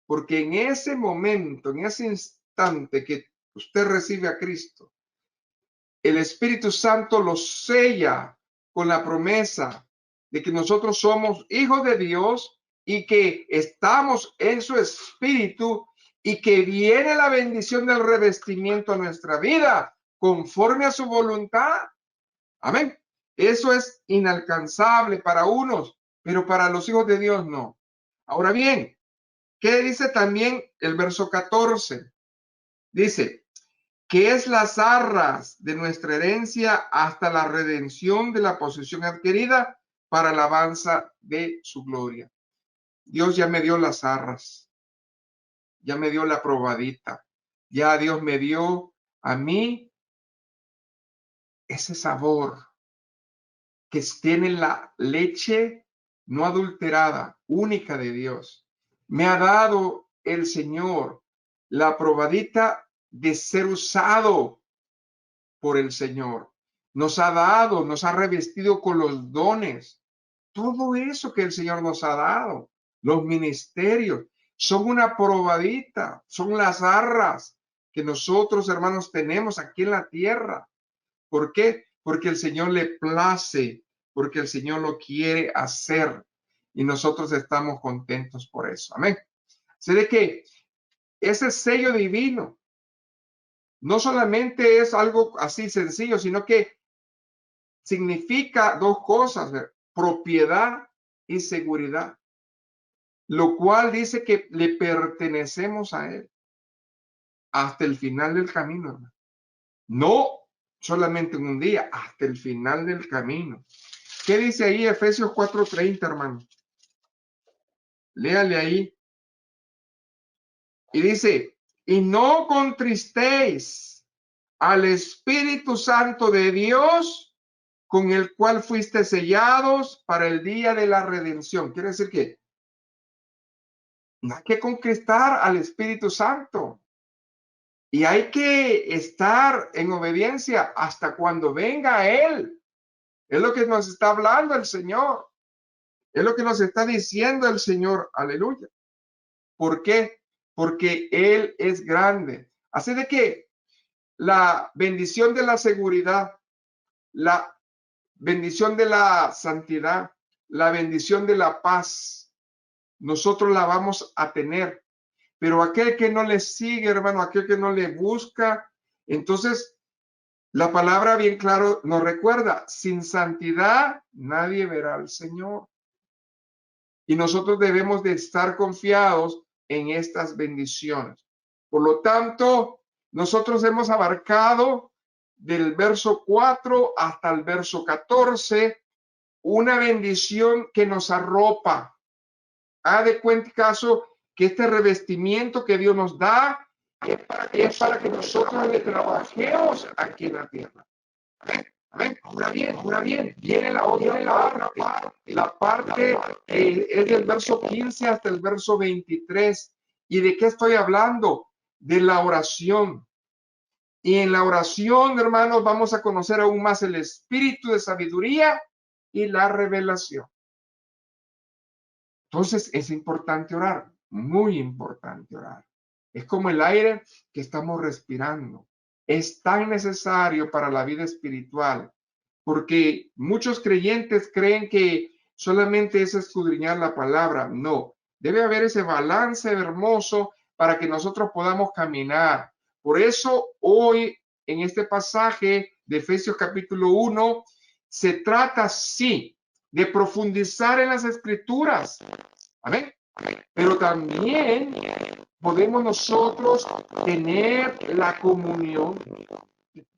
Porque en ese momento, en ese instante que usted recibe a Cristo, el Espíritu Santo lo sella con la promesa de que nosotros somos hijos de Dios y que estamos en su Espíritu y que viene la bendición del revestimiento a nuestra vida conforme a su voluntad. Amén. Eso es inalcanzable para unos, pero para los hijos de Dios no. Ahora bien, ¿qué dice también el verso 14? Dice, que es las arras de nuestra herencia hasta la redención de la posesión adquirida para alabanza de su gloria. Dios ya me dio las arras, ya me dio la probadita, ya Dios me dio a mí ese sabor que tiene la leche no adulterada, única de Dios. Me ha dado el Señor la probadita de ser usado por el Señor. Nos ha dado, nos ha revestido con los dones. Todo eso que el Señor nos ha dado, los ministerios, son una probadita, son las arras que nosotros, hermanos, tenemos aquí en la tierra. ¿Por qué? Porque el Señor le place, porque el Señor lo quiere hacer y nosotros estamos contentos por eso. Amén. Sé de que ese sello divino no solamente es algo así sencillo, sino que significa dos cosas, propiedad y seguridad, lo cual dice que le pertenecemos a Él hasta el final del camino, hermano. No solamente en un día, hasta el final del camino. ¿Qué dice ahí Efesios 4:30, hermano? Léale ahí. Y dice, y no contristéis al Espíritu Santo de Dios, con el cual fuiste sellados para el día de la redención. Quiere decir que no hay que conquistar al Espíritu Santo. Y hay que estar en obediencia hasta cuando venga Él. Es lo que nos está hablando el Señor. Es lo que nos está diciendo el Señor. Aleluya. ¿Por qué? Porque Él es grande. Así de que la bendición de la seguridad, la bendición de la santidad, la bendición de la paz, nosotros la vamos a tener. Pero aquel que no le sigue, hermano, aquel que no le busca, entonces la palabra bien claro nos recuerda, sin santidad nadie verá al Señor. Y nosotros debemos de estar confiados en estas bendiciones. Por lo tanto, nosotros hemos abarcado del verso 4 hasta el verso 14 una bendición que nos arropa. Haz de cuenta caso que este revestimiento que Dios nos da es para que nosotros le trabajemos aquí en la tierra. Amén. Ahora bien, viene la otra parte. La parte es del verso 15 hasta el verso 23. ¿Y de qué estoy hablando? De la oración. Y en la oración, hermanos, vamos a conocer aún más el espíritu de sabiduría y la revelación. Entonces es importante orar, muy importante orar. Es como el aire que estamos respirando. Es tan necesario para la vida espiritual, porque muchos creyentes creen que solamente es escudriñar la palabra. No, debe haber ese balance hermoso para que nosotros podamos caminar, Por eso hoy en este pasaje de Efesios capítulo 1 se trata, sí, de profundizar en las escrituras. Amén. Pero también podemos nosotros tener la comunión,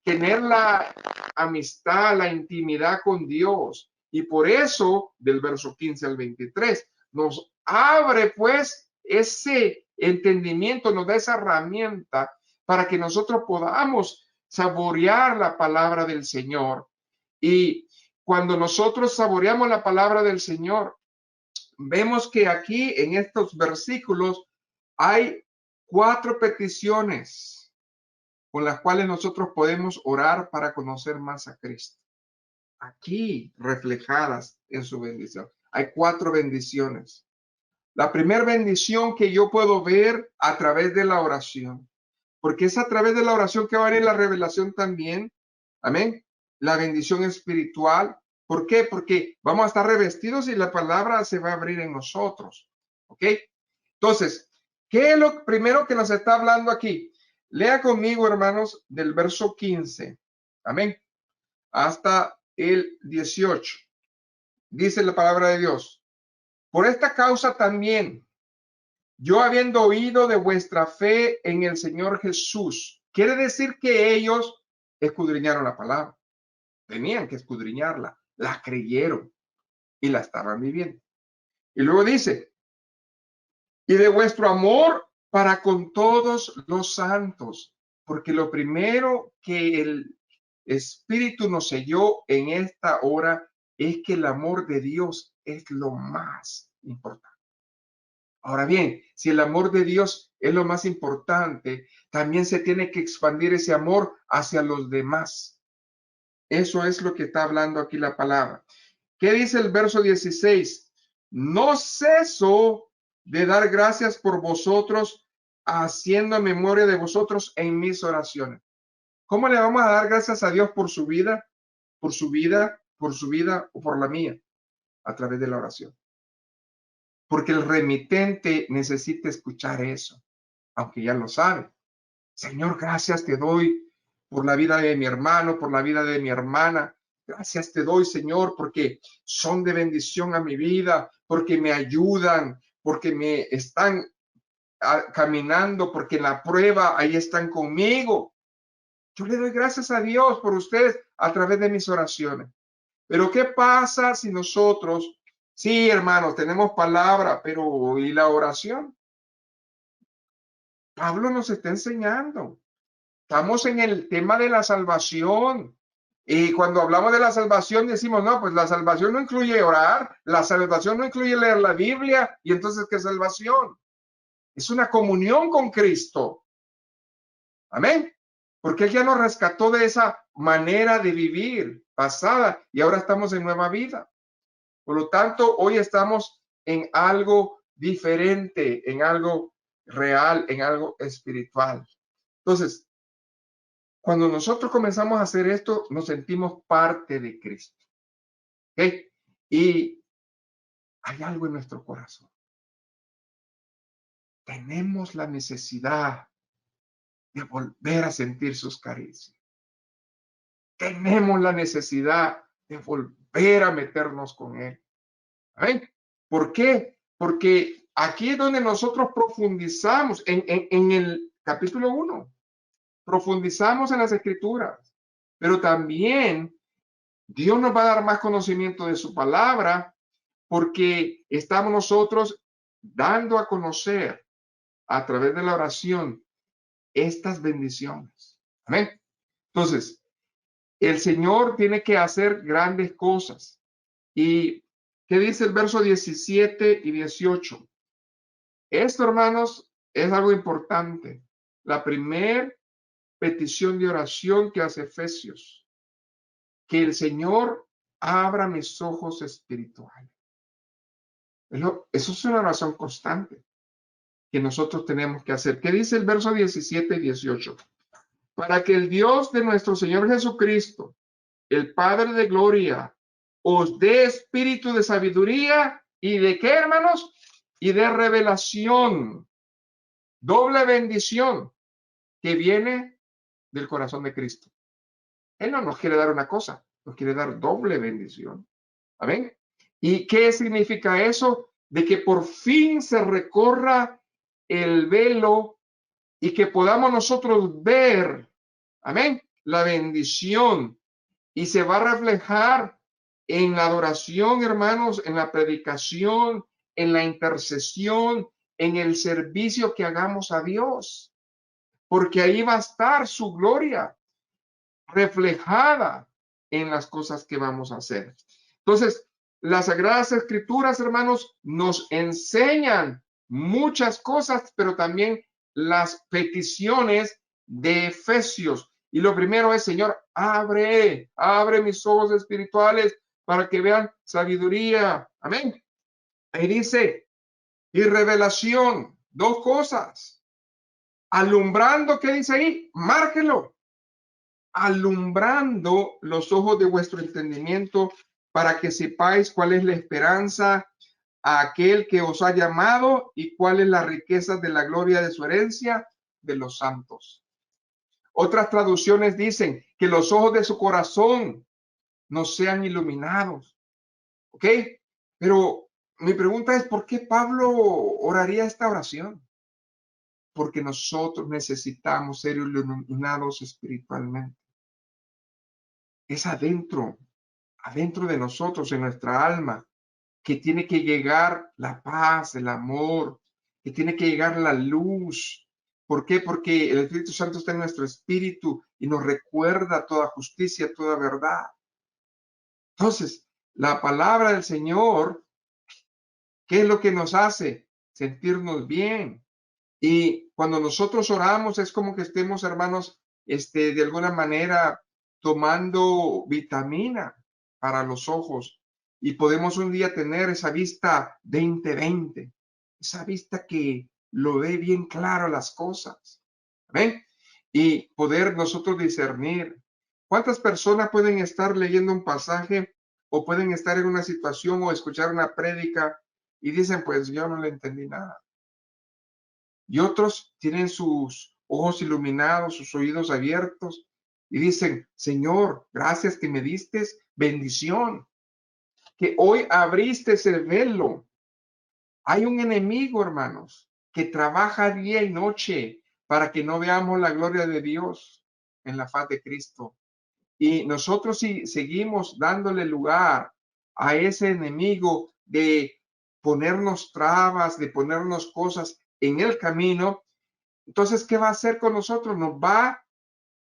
tener la amistad, la intimidad con Dios. Y por eso, del verso 15 al 23, nos abre pues ese entendimiento, nos da esa herramienta para que nosotros podamos saborear la palabra del Señor. Y cuando nosotros saboreamos la palabra del Señor, vemos que aquí en estos versículos hay 4 peticiones con las cuales nosotros podemos orar para conocer más a Cristo. Aquí reflejadas en su bendición. Hay 4 bendiciones. La primera bendición que yo puedo ver a través de la oración, porque es a través de la oración que va a venir la revelación también. Amén. La bendición espiritual. ¿Por qué? Porque vamos a estar revestidos y la palabra se va a abrir en nosotros. ¿Ok? Entonces, ¿qué es lo primero que nos está hablando aquí? Lea conmigo, hermanos, del verso 15. Amén. Hasta el 18. Dice la palabra de Dios. Por esta causa también, yo habiendo oído de vuestra fe en el Señor Jesús, quiere decir que ellos escudriñaron la palabra. Tenían que escudriñarla, la creyeron y la estaban viviendo. Y luego dice, y de vuestro amor para con todos los santos, porque lo primero que el Espíritu nos selló en esta hora es que el amor de Dios es lo más importante. Ahora bien, si el amor de Dios es lo más importante, también se tiene que expandir ese amor hacia los demás. Eso es lo que está hablando aquí la palabra. ¿Qué dice el verso 16? No ceso de dar gracias por vosotros, haciendo memoria de vosotros en mis oraciones. ¿Cómo le vamos a dar gracias a Dios por su vida? Por su vida, por su vida o por la mía, a través de la oración. Porque el remitente necesita escuchar eso, aunque ya lo sabe. Señor, gracias te doy por la vida de mi hermano, por la vida de mi hermana. Gracias te doy, Señor, porque son de bendición a mi vida, porque me ayudan, porque me están caminando, porque en la prueba ahí están conmigo. Yo le doy gracias a Dios por ustedes a través de mis oraciones. Pero ¿qué pasa si nosotros, sí, hermanos, tenemos palabra, pero ¿y la oración? Pablo nos está enseñando. Estamos en el tema de la salvación. Y cuando hablamos de la salvación decimos, no, pues la salvación no incluye orar, la salvación no incluye leer la Biblia, y entonces, ¿qué es salvación? Es una comunión con Cristo. Amén. Porque Él ya nos rescató de esa manera de vivir pasada y ahora estamos en nueva vida. Por lo tanto, hoy estamos en algo diferente, en algo real, en algo espiritual. Entonces, cuando nosotros comenzamos a hacer esto, nos sentimos parte de Cristo. ¿Ok? Y hay algo en nuestro corazón. Tenemos la necesidad de volver a sentir sus caricias. Tenemos la necesidad de volver a meternos con Él. ¿Amén? ¿Por qué? Porque aquí es donde nosotros profundizamos en el capítulo 1. Profundizamos en las escrituras, pero también Dios nos va a dar más conocimiento de su palabra porque estamos nosotros dando a conocer a través de la oración estas bendiciones. Amén. Entonces, el Señor tiene que hacer grandes cosas. ¿Y qué dice el verso 17 y 18? Esto, hermanos, es algo importante. La primera petición de oración que hace Efesios, que el Señor abra mis ojos espirituales. Eso es una oración constante que nosotros tenemos que hacer. ¿Qué dice el verso 17 y 18? Para que el Dios de nuestro Señor Jesucristo, el Padre de gloria, os dé espíritu de sabiduría y de qué, hermanos, y de revelación. Doble bendición. que viene del corazón de Cristo. Él no nos quiere dar una cosa, nos quiere dar doble bendición. Amén. ¿Y qué significa eso? De que por fin se recorra el velo y que podamos nosotros ver, amén, la bendición, y se va a reflejar en la adoración, hermanos, en la predicación, en la intercesión, en el servicio que hagamos a Dios, porque ahí va a estar su gloria reflejada en las cosas que vamos a hacer. Entonces, las Sagradas Escrituras, hermanos, nos enseñan muchas cosas, pero también las peticiones de Efesios. Y lo primero es, Señor, abre mis ojos espirituales para que vean sabiduría. Amén. Ahí dice, y revelación, dos cosas. Alumbrando, ¿qué dice ahí? Márquelo. Alumbrando los ojos de vuestro entendimiento para que sepáis cuál es la esperanza a aquel que os ha llamado y cuál es la riqueza de la gloria de su herencia de los santos. Otras traducciones dicen que los ojos de su corazón no sean iluminados. ¿Ok? Pero mi pregunta es, ¿por qué Pablo oraría esta oración? Porque nosotros necesitamos ser iluminados espiritualmente. Es adentro de nosotros, en nuestra alma, que tiene que llegar la paz, el amor, que tiene que llegar la luz. ¿Por qué? Porque el Espíritu Santo está en nuestro espíritu y nos recuerda toda justicia, toda verdad. Entonces, la palabra del Señor, ¿qué es lo que nos hace? Sentirnos bien. Y cuando nosotros oramos es como que estemos, hermanos, de alguna manera tomando vitamina para los ojos y podemos un día tener esa vista 20/20, esa vista que lo ve bien claro las cosas. ¿Ven? Y poder nosotros discernir. ¿Cuántas personas pueden estar leyendo un pasaje o pueden estar en una situación o escuchar una prédica y dicen, pues yo no le entendí nada? Y otros tienen sus ojos iluminados, sus oídos abiertos y dicen, Señor, gracias que me diste bendición, que hoy abriste ese velo. Hay un enemigo, hermanos, que trabaja día y noche para que no veamos la gloria de Dios en la faz de Cristo. Y nosotros si seguimos dándole lugar a ese enemigo de ponernos trabas, de ponernos cosas en el camino, entonces, ¿qué va a hacer con nosotros? Nos va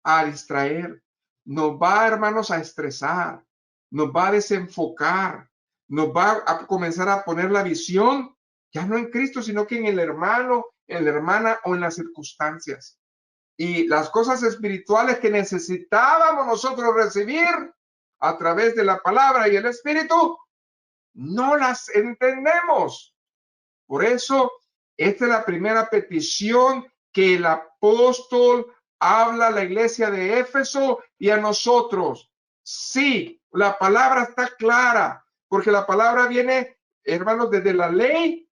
a distraer, nos va, hermanos, a estresar, nos va a desenfocar, nos va a comenzar a poner la visión, ya no en Cristo, sino que en el hermano, en la hermana o en las circunstancias. Y las cosas espirituales que necesitábamos nosotros recibir a través de la palabra y el Espíritu, no las entendemos. Por eso, esta es la primera petición que el apóstol habla a la iglesia de Éfeso y a nosotros. Sí, la palabra está clara, porque la palabra viene, hermanos, desde la ley,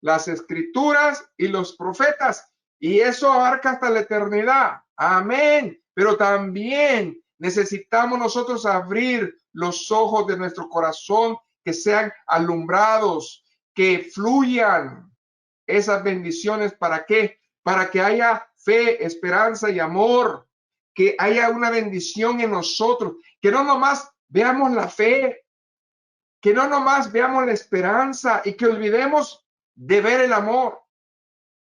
las escrituras y los profetas, y eso abarca hasta la eternidad. Amén. Pero también necesitamos nosotros abrir los ojos de nuestro corazón, que sean alumbrados, que fluyan esas bendiciones. ¿Para qué? Para que haya fe, esperanza y amor, que haya una bendición en nosotros, que no nomás veamos la fe, que no nomás veamos la esperanza y que olvidemos de ver el amor,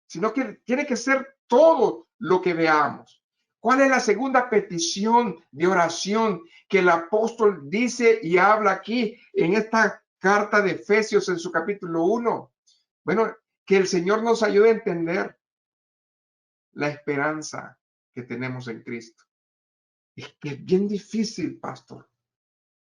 sino que tiene que ser todo lo que veamos. ¿Cuál es la segunda petición de oración que el apóstol dice y habla aquí en esta carta de Efesios en su capítulo 1? Bueno, que el Señor nos ayude a entender la esperanza que tenemos en Cristo. Es que es bien difícil, pastor.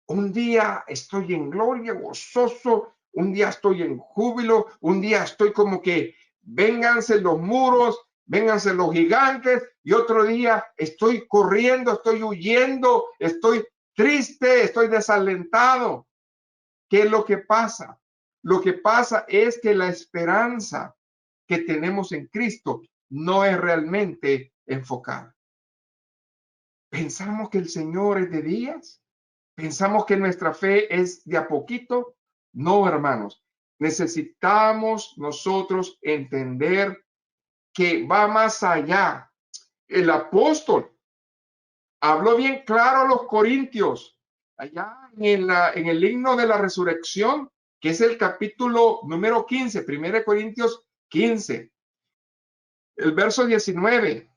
Un día estoy en gloria, gozoso, un día estoy en júbilo, un día estoy como que vénganse los muros, vénganse los gigantes, y otro día estoy corriendo, estoy huyendo, estoy triste, estoy desalentado. ¿Qué es lo que pasa? Lo que pasa es que la esperanza que tenemos en Cristo no es realmente enfocada. ¿Pensamos que el Señor es de días? ¿Pensamos que nuestra fe es de a poquito? No, hermanos. Necesitamos nosotros entender que va más allá. El apóstol habló bien claro a los corintios, allá en el himno de la resurrección, que es el capítulo número 15, 1 Corintios 15, el verso 19.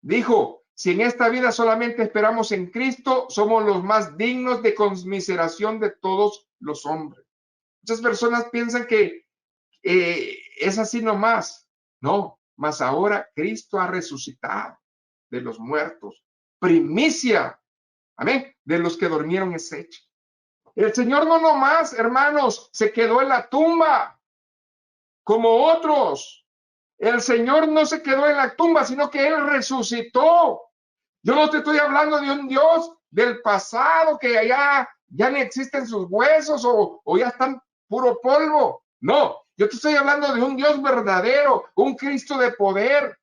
Dijo, si en esta vida solamente esperamos en Cristo, somos los más dignos de conmiseración de todos los hombres. Muchas personas piensan que es así nomás. No, mas ahora Cristo ha resucitado de los muertos. Primicia, amén, de los que durmieron es hecha. El Señor no nomás, hermanos, se quedó en la tumba como otros. El Señor no se quedó en la tumba, sino que Él resucitó. Yo no te estoy hablando de un Dios del pasado que allá ya ni existen sus huesos o ya están puro polvo. No, yo te estoy hablando de un Dios verdadero, un Cristo de poder.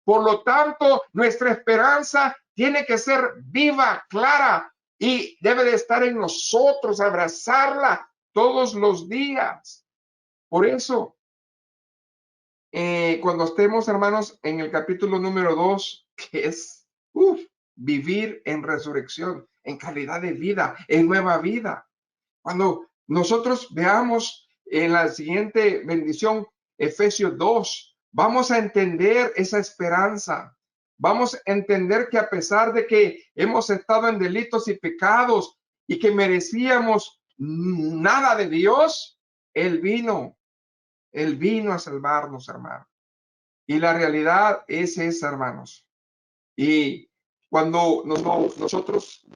Por lo tanto, nuestra esperanza tiene que ser viva, clara y debe de estar en nosotros, abrazarla todos los días. Por eso, cuando estemos, hermanos, en el capítulo número 2, que es vivir en resurrección, en calidad de vida, en nueva vida. Cuando nosotros veamos en la siguiente bendición, Efesios 2, vamos a entender esa esperanza. Vamos a entender que a pesar de que hemos estado en delitos y pecados y que merecíamos nada de Dios, Él vino a salvarnos, hermano. Y la realidad es esa, hermanos. Y cuando nosotros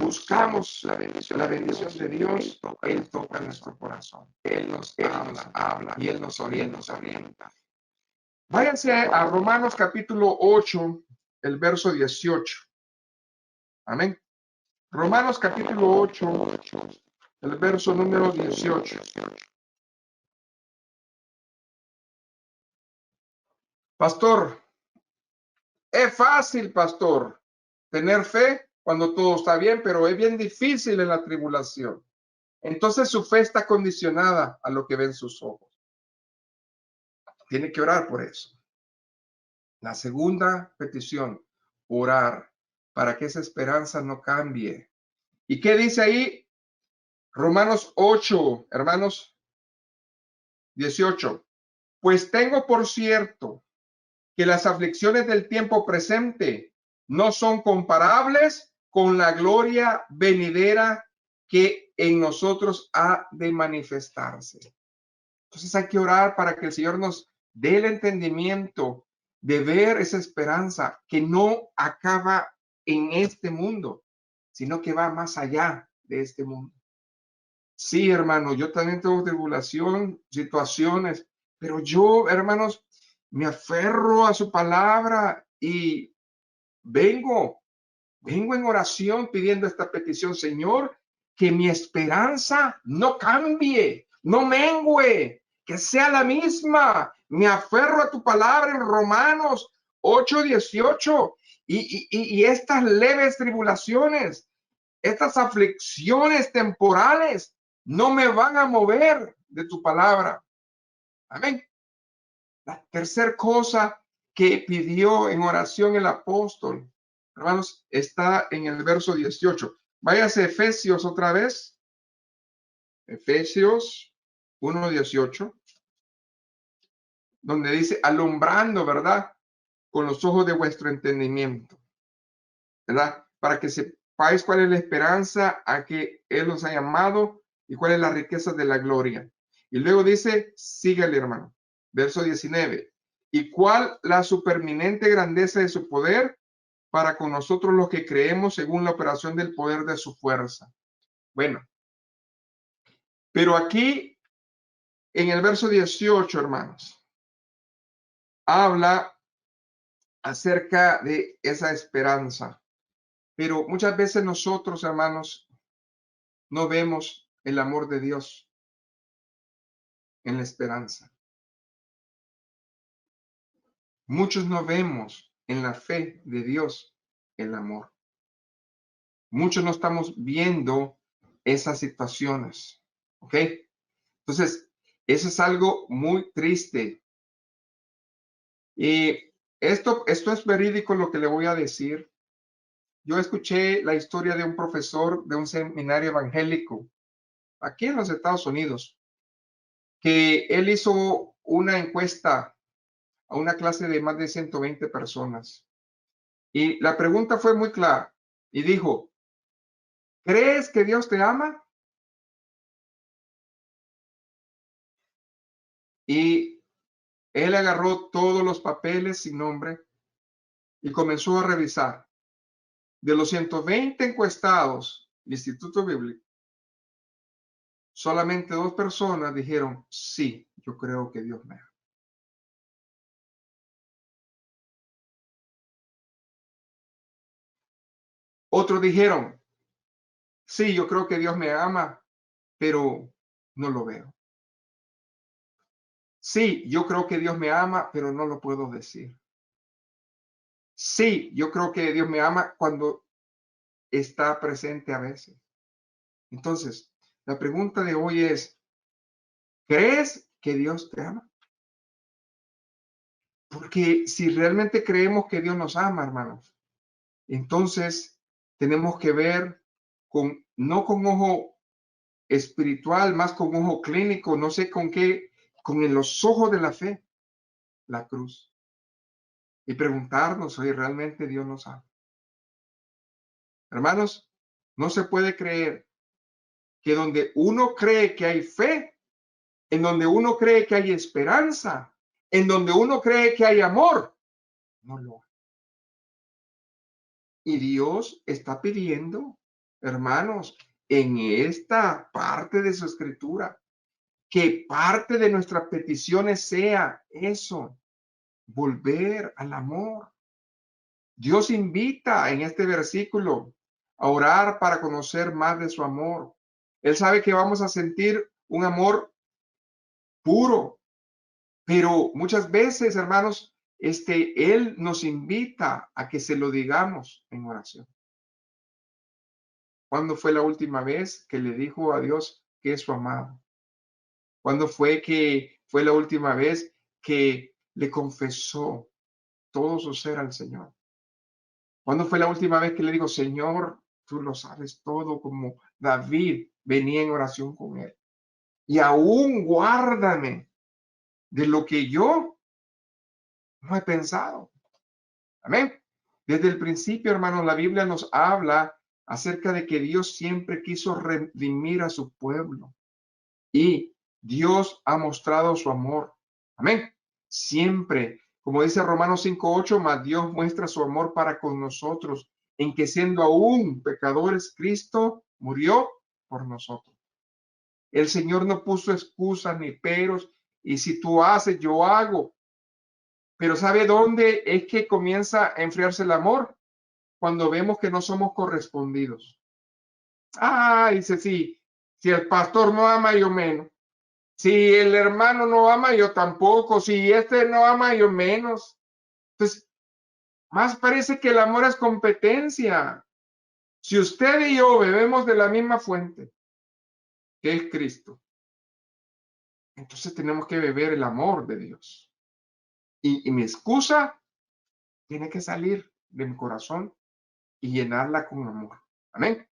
buscamos la bendición de Dios, Él toca nuestro corazón. Él nos habla y Él nos orienta. Váyanse a Romanos capítulo 8, el verso 18. Amén. Romanos capítulo 8, el verso número 18. Pastor, es fácil, pastor, tener fe cuando todo está bien, pero es bien difícil en la tribulación. Entonces su fe está condicionada a lo que ven sus ojos. Tiene que orar por eso. La segunda petición, orar para que esa esperanza no cambie. ¿Y qué dice ahí? Romanos 8, hermanos, 18. Pues tengo por cierto que las aflicciones del tiempo presente no son comparables con la gloria venidera que en nosotros ha de manifestarse. Entonces hay que orar para que el Señor nos dé el entendimiento de ver esa esperanza que no acaba en este mundo, sino que va más allá de este mundo. Sí, hermano, yo también tengo tribulación, situaciones, pero yo, hermanos, me aferro a su palabra y vengo en oración pidiendo esta petición, Señor, que mi esperanza no cambie, no mengüe, que sea la misma. Me aferro a tu palabra en Romanos 8:18 y estas leves tribulaciones, estas aflicciones temporales no me van a mover de tu palabra. Amén. La tercera cosa que pidió en oración el apóstol, hermanos, está en el verso 18. Váyase a Efesios otra vez. Efesios 1:18, donde dice, alumbrando, ¿verdad? Con los ojos de vuestro entendimiento, ¿verdad? Para que sepáis cuál es la esperanza a que Él nos ha llamado y cuál es la riqueza de la gloria. Y luego dice, síguele, hermano. Verso 19. ¿Y cuál la superminente grandeza de su poder para con nosotros los que creemos según la operación del poder de su fuerza? Bueno, pero aquí en el verso 18, hermanos, habla acerca de esa esperanza. Pero muchas veces nosotros, hermanos, no vemos el amor de Dios en la esperanza. Muchos no vemos en la fe de Dios el amor. Muchos no estamos viendo esas situaciones, ¿ok? Entonces, eso es algo muy triste. Y esto es verídico lo que le voy a decir. Yo escuché la historia de un profesor de un seminario evangélico aquí en los Estados Unidos, que él hizo una encuesta a una clase de más de 120 personas. Y la pregunta fue muy clara y dijo, ¿crees que Dios te ama? Y él agarró todos los papeles sin nombre y comenzó a revisar. De los 120 encuestados del Instituto Bíblico, solamente 2 personas dijeron, sí, yo creo que Dios me ama. Otros dijeron, sí, yo creo que Dios me ama, pero no lo veo. Sí, yo creo que Dios me ama, pero no lo puedo decir. Sí, yo creo que Dios me ama cuando está presente a veces. Entonces, la pregunta de hoy es, ¿crees que Dios te ama? Porque si realmente creemos que Dios nos ama, hermanos, entonces tenemos que ver con, no con ojo espiritual, más con ojo clínico, no sé con qué, con en los ojos de la fe, la cruz. Y preguntarnos, oye, ¿realmente Dios nos ama? Hermanos, no se puede creer que donde uno cree que hay fe, en donde uno cree que hay esperanza, en donde uno cree que hay amor, no lo hay. Y Dios está pidiendo, hermanos, en esta parte de su escritura, que parte de nuestras peticiones sea eso, volver al amor. Dios invita en este versículo a orar para conocer más de su amor. Él sabe que vamos a sentir un amor puro, pero muchas veces, hermanos, Él nos invita a que se lo digamos en oración. ¿Cuándo fue la última vez que le dijo a Dios que es su amado? ¿Cuándo fue que fue la última vez que le confesó todo su ser al Señor? ¿Cuándo fue la última vez que le dijo, Señor, tú lo sabes todo, como David venía en oración con él? Y aún guárdame de lo que yo no he pensado. Amén. Desde el principio, hermanos, la Biblia nos habla acerca de que Dios siempre quiso redimir a su pueblo y Dios ha mostrado su amor. Amén. Siempre, como dice Romanos 5:8, mas Dios muestra su amor para con nosotros, en que siendo aún pecadores, Cristo murió por nosotros. El Señor no puso excusas ni peros, y si tú haces, yo hago. Pero ¿sabe dónde es que comienza a enfriarse el amor? Cuando vemos que no somos correspondidos. Ah, dice, sí, si el pastor no ama, yo menos. Si el hermano no ama, yo tampoco. Si este no ama, yo menos. Entonces, más parece que el amor es competencia. Si usted y yo bebemos de la misma fuente, que es Cristo, entonces tenemos que beber el amor de Dios. Y mi excusa tiene que salir de mi corazón y llenarla con amor. Amén.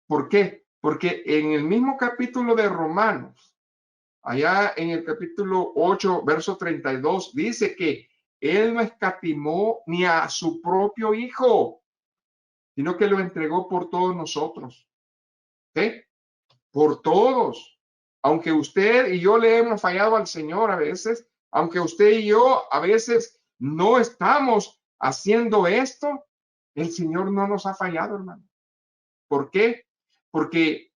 ¿Por qué? Porque en el mismo capítulo de Romanos, allá en el capítulo 8, verso 32, dice que Él no escatimó ni a su propio Hijo, sino que lo entregó por todos nosotros. ¿Sí? Por todos. Aunque usted y yo le hemos fallado al Señor a veces, aunque usted y yo a veces no estamos haciendo esto, el Señor no nos ha fallado, hermano. ¿Por qué? Porque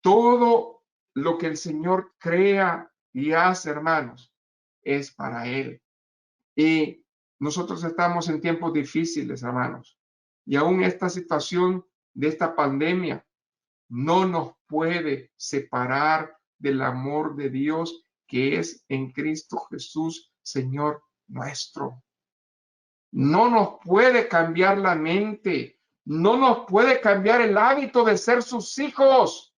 todo lo que el Señor crea y hace, hermanos, es para Él. Y nosotros estamos en tiempos difíciles, hermanos. Y aún esta situación de esta pandemia no nos puede separar del amor de Dios que es en Cristo Jesús, Señor nuestro. no nos puede cambiar la mente, no nos puede cambiar el hábito de ser sus hijos,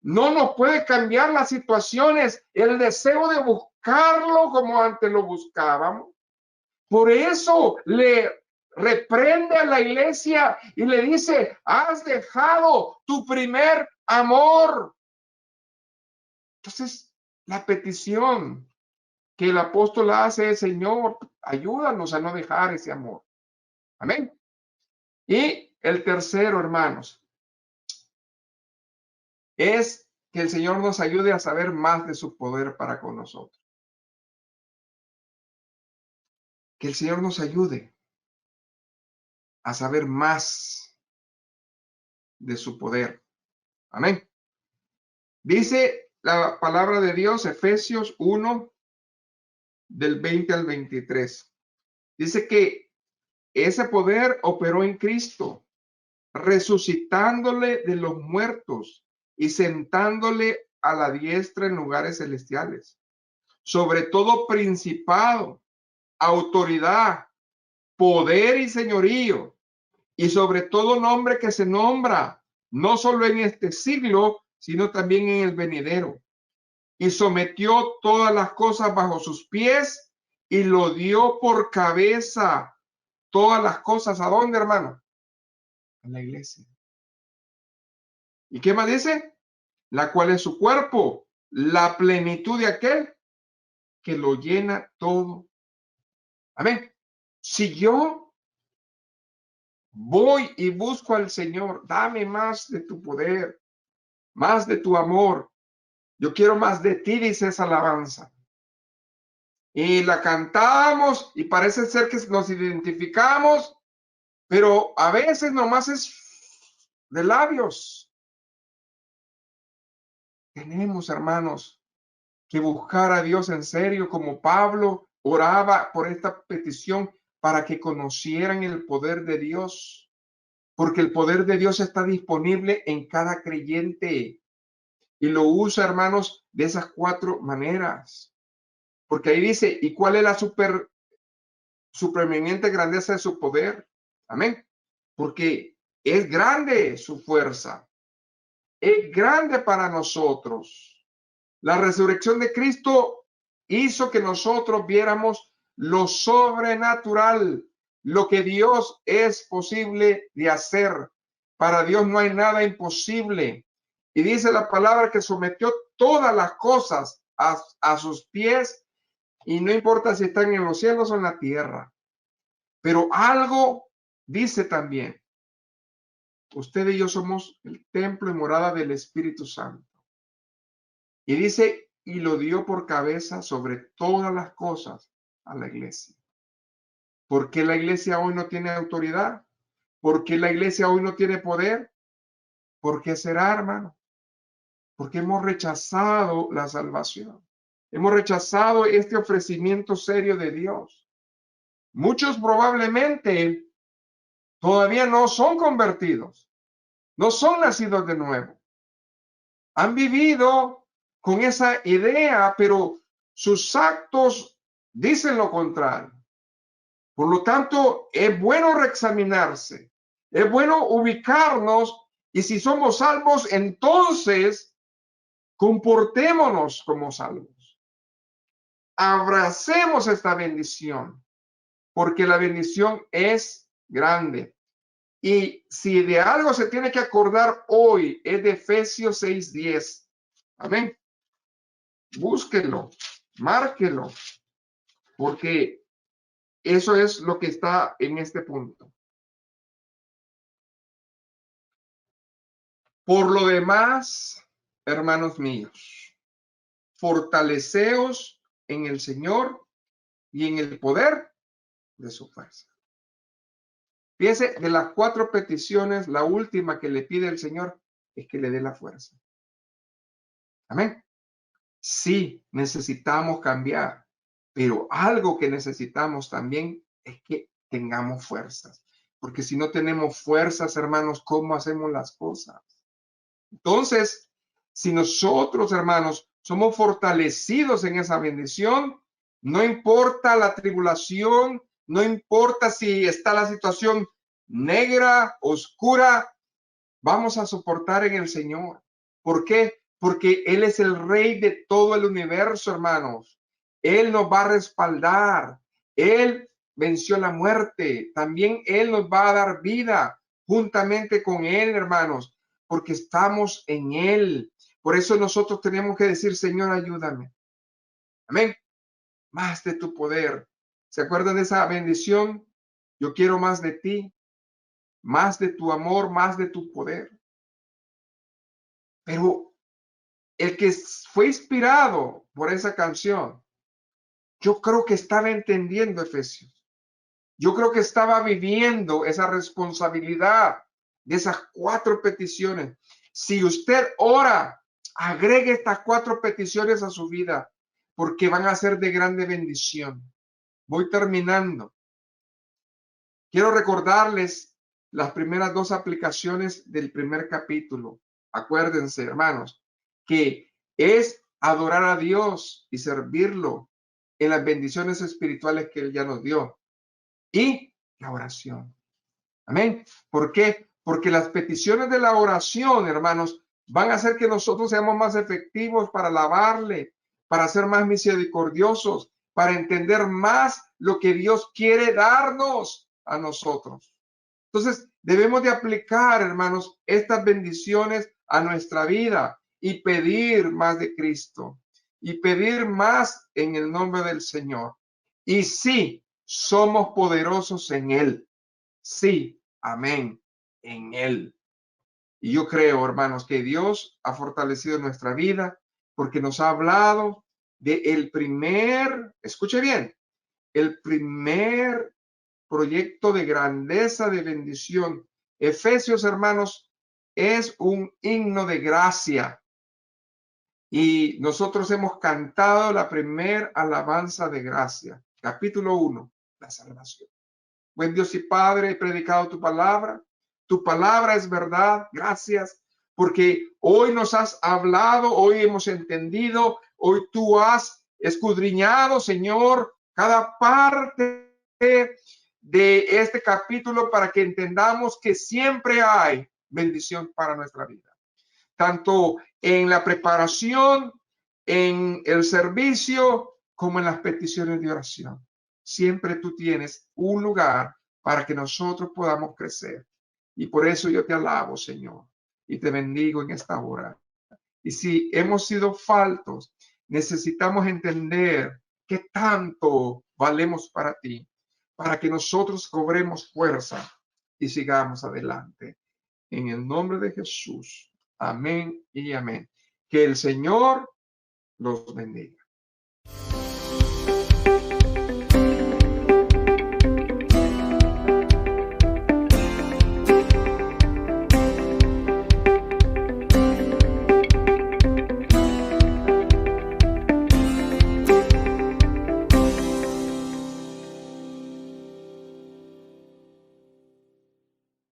no nos puede cambiar las situaciones, el deseo de buscarlo como antes lo buscábamos. Por eso le reprende a la iglesia y le dice, has dejado tu primer amor. Entonces, la petición que el apóstol hace es, Señor, ayúdanos a no dejar ese amor. Amén. Y el tercero, hermanos, es que el Señor nos ayude a saber más de su poder para con nosotros. Que el Señor nos ayude a saber más de su poder. Amén. Dice la palabra de Dios, Efesios 1, del 20 al 23. Dice que ese poder operó en Cristo, resucitándole de los muertos y sentándole a la diestra en lugares celestiales, sobre todo principado, autoridad, poder y señorío, y sobre todo nombre que se nombra, no solo en este siglo, sino también en el venidero. Y sometió todas las cosas bajo sus pies y lo dio por cabeza. Todas las cosas, ¿a dónde, hermano? A la iglesia. ¿Y qué más dice? La cual es su cuerpo, la plenitud de aquel que lo llena todo. Amén. Si yo voy y busco al Señor, dame más de tu poder, más de tu amor. Yo quiero más de ti, dice esa alabanza. Y la cantamos y parece ser que nos identificamos, pero a veces nomás es de labios. Tenemos, hermanos, que buscar a Dios en serio, como Pablo oraba por esta petición para que conocieran el poder de Dios, porque el poder de Dios está disponible en cada creyente y lo usa, hermanos, de esas cuatro maneras. Porque ahí dice, ¿y cuál es la supereminente grandeza de su poder? Amén. Porque es grande su fuerza, es grande para nosotros. La resurrección de Cristo hizo que nosotros viéramos lo sobrenatural, lo que Dios es posible de hacer. Para Dios no hay nada imposible. Y dice la palabra que sometió todas las cosas a sus pies, y no importa si están en los cielos o en la tierra. Pero algo dice también, usted y yo somos el templo y morada del Espíritu Santo. Y dice, y lo dio por cabeza sobre todas las cosas a la iglesia. ¿Por qué la iglesia hoy no tiene autoridad? ¿Por qué la iglesia hoy no tiene poder? ¿Por qué será, hermano? Porque hemos rechazado la salvación. Hemos rechazado este ofrecimiento serio de Dios. Muchos probablemente todavía no son convertidos, no son nacidos de nuevo. Han vivido con esa idea, pero sus actos dicen lo contrario. Por lo tanto, es bueno reexaminarse, es bueno ubicarnos, y si somos salvos, entonces comportémonos como salvos. Abracemos esta bendición, porque la bendición es grande. Y si de algo se tiene que acordar hoy, es de Efesios 6:10. Amén. Búsquelo, márquelo, porque eso es lo que está en este punto. Por lo demás, hermanos míos, fortaleceos en el Señor y en el poder de su fuerza. Fíjense, de las cuatro peticiones, la última que le pide el Señor es que le dé la fuerza. Amén. Sí, necesitamos cambiar, pero algo que necesitamos también es que tengamos fuerzas. Porque si no tenemos fuerzas, hermanos, ¿cómo hacemos las cosas? Entonces, si nosotros, hermanos, somos fortalecidos en esa bendición, no importa la tribulación, No importa si está la situación negra, oscura, vamos a soportar en el Señor. ¿Por qué? Porque Él es el Rey de todo el universo, hermanos. Él nos va a respaldar. Él venció la muerte. También Él nos va a dar vida juntamente con Él, hermanos, porque estamos en Él. Por eso nosotros tenemos que decir, Señor, ayúdame. Amén. Más de tu poder. ¿Se acuerdan de esa bendición? Yo quiero más de ti, más de tu amor, más de tu poder. Pero el que fue inspirado por esa canción, yo creo que estaba entendiendo Efesios. Yo creo que estaba viviendo esa responsabilidad de esas 4 peticiones. Si usted ora, agregue estas 4 peticiones a su vida, porque van a ser de grande bendición. Voy terminando. Quiero recordarles las primeras 2 aplicaciones del primer capítulo. Acuérdense, hermanos, que es adorar a Dios y servirlo en las bendiciones espirituales que Él ya nos dio. Y la oración. Amén. ¿Por qué? Porque las peticiones de la oración, hermanos, van a hacer que nosotros seamos más efectivos para alabarle, para ser más misericordiosos, para entender más lo que Dios quiere darnos a nosotros. Entonces, debemos de aplicar, hermanos, estas bendiciones a nuestra vida y pedir más de Cristo y pedir más en el nombre del Señor. Y sí, somos poderosos en Él. Sí, amén, en Él. Y yo creo, hermanos, que Dios ha fortalecido nuestra vida porque nos ha hablado de el primer, escuche bien, el primer proyecto de grandeza, de bendición. Efesios, hermanos, es un himno de gracia. Y nosotros hemos cantado la primer alabanza de gracia. Capítulo 1, la salvación. Buen Dios y Padre, he predicado tu palabra. Tu palabra es verdad. Gracias. Porque hoy nos has hablado, hoy hemos entendido, hoy tú has escudriñado, Señor, cada parte de este capítulo para que entendamos que siempre hay bendición para nuestra vida. Tanto en la preparación, en el servicio, como en las peticiones de oración. Siempre tú tienes un lugar para que nosotros podamos crecer. Y por eso yo te alabo, Señor, y te bendigo en esta hora. Y si hemos sido faltos, necesitamos entender que tanto valemos para ti, para que nosotros cobremos fuerza y sigamos adelante. En el nombre de Jesús. Amén y amén. Que el Señor los bendiga.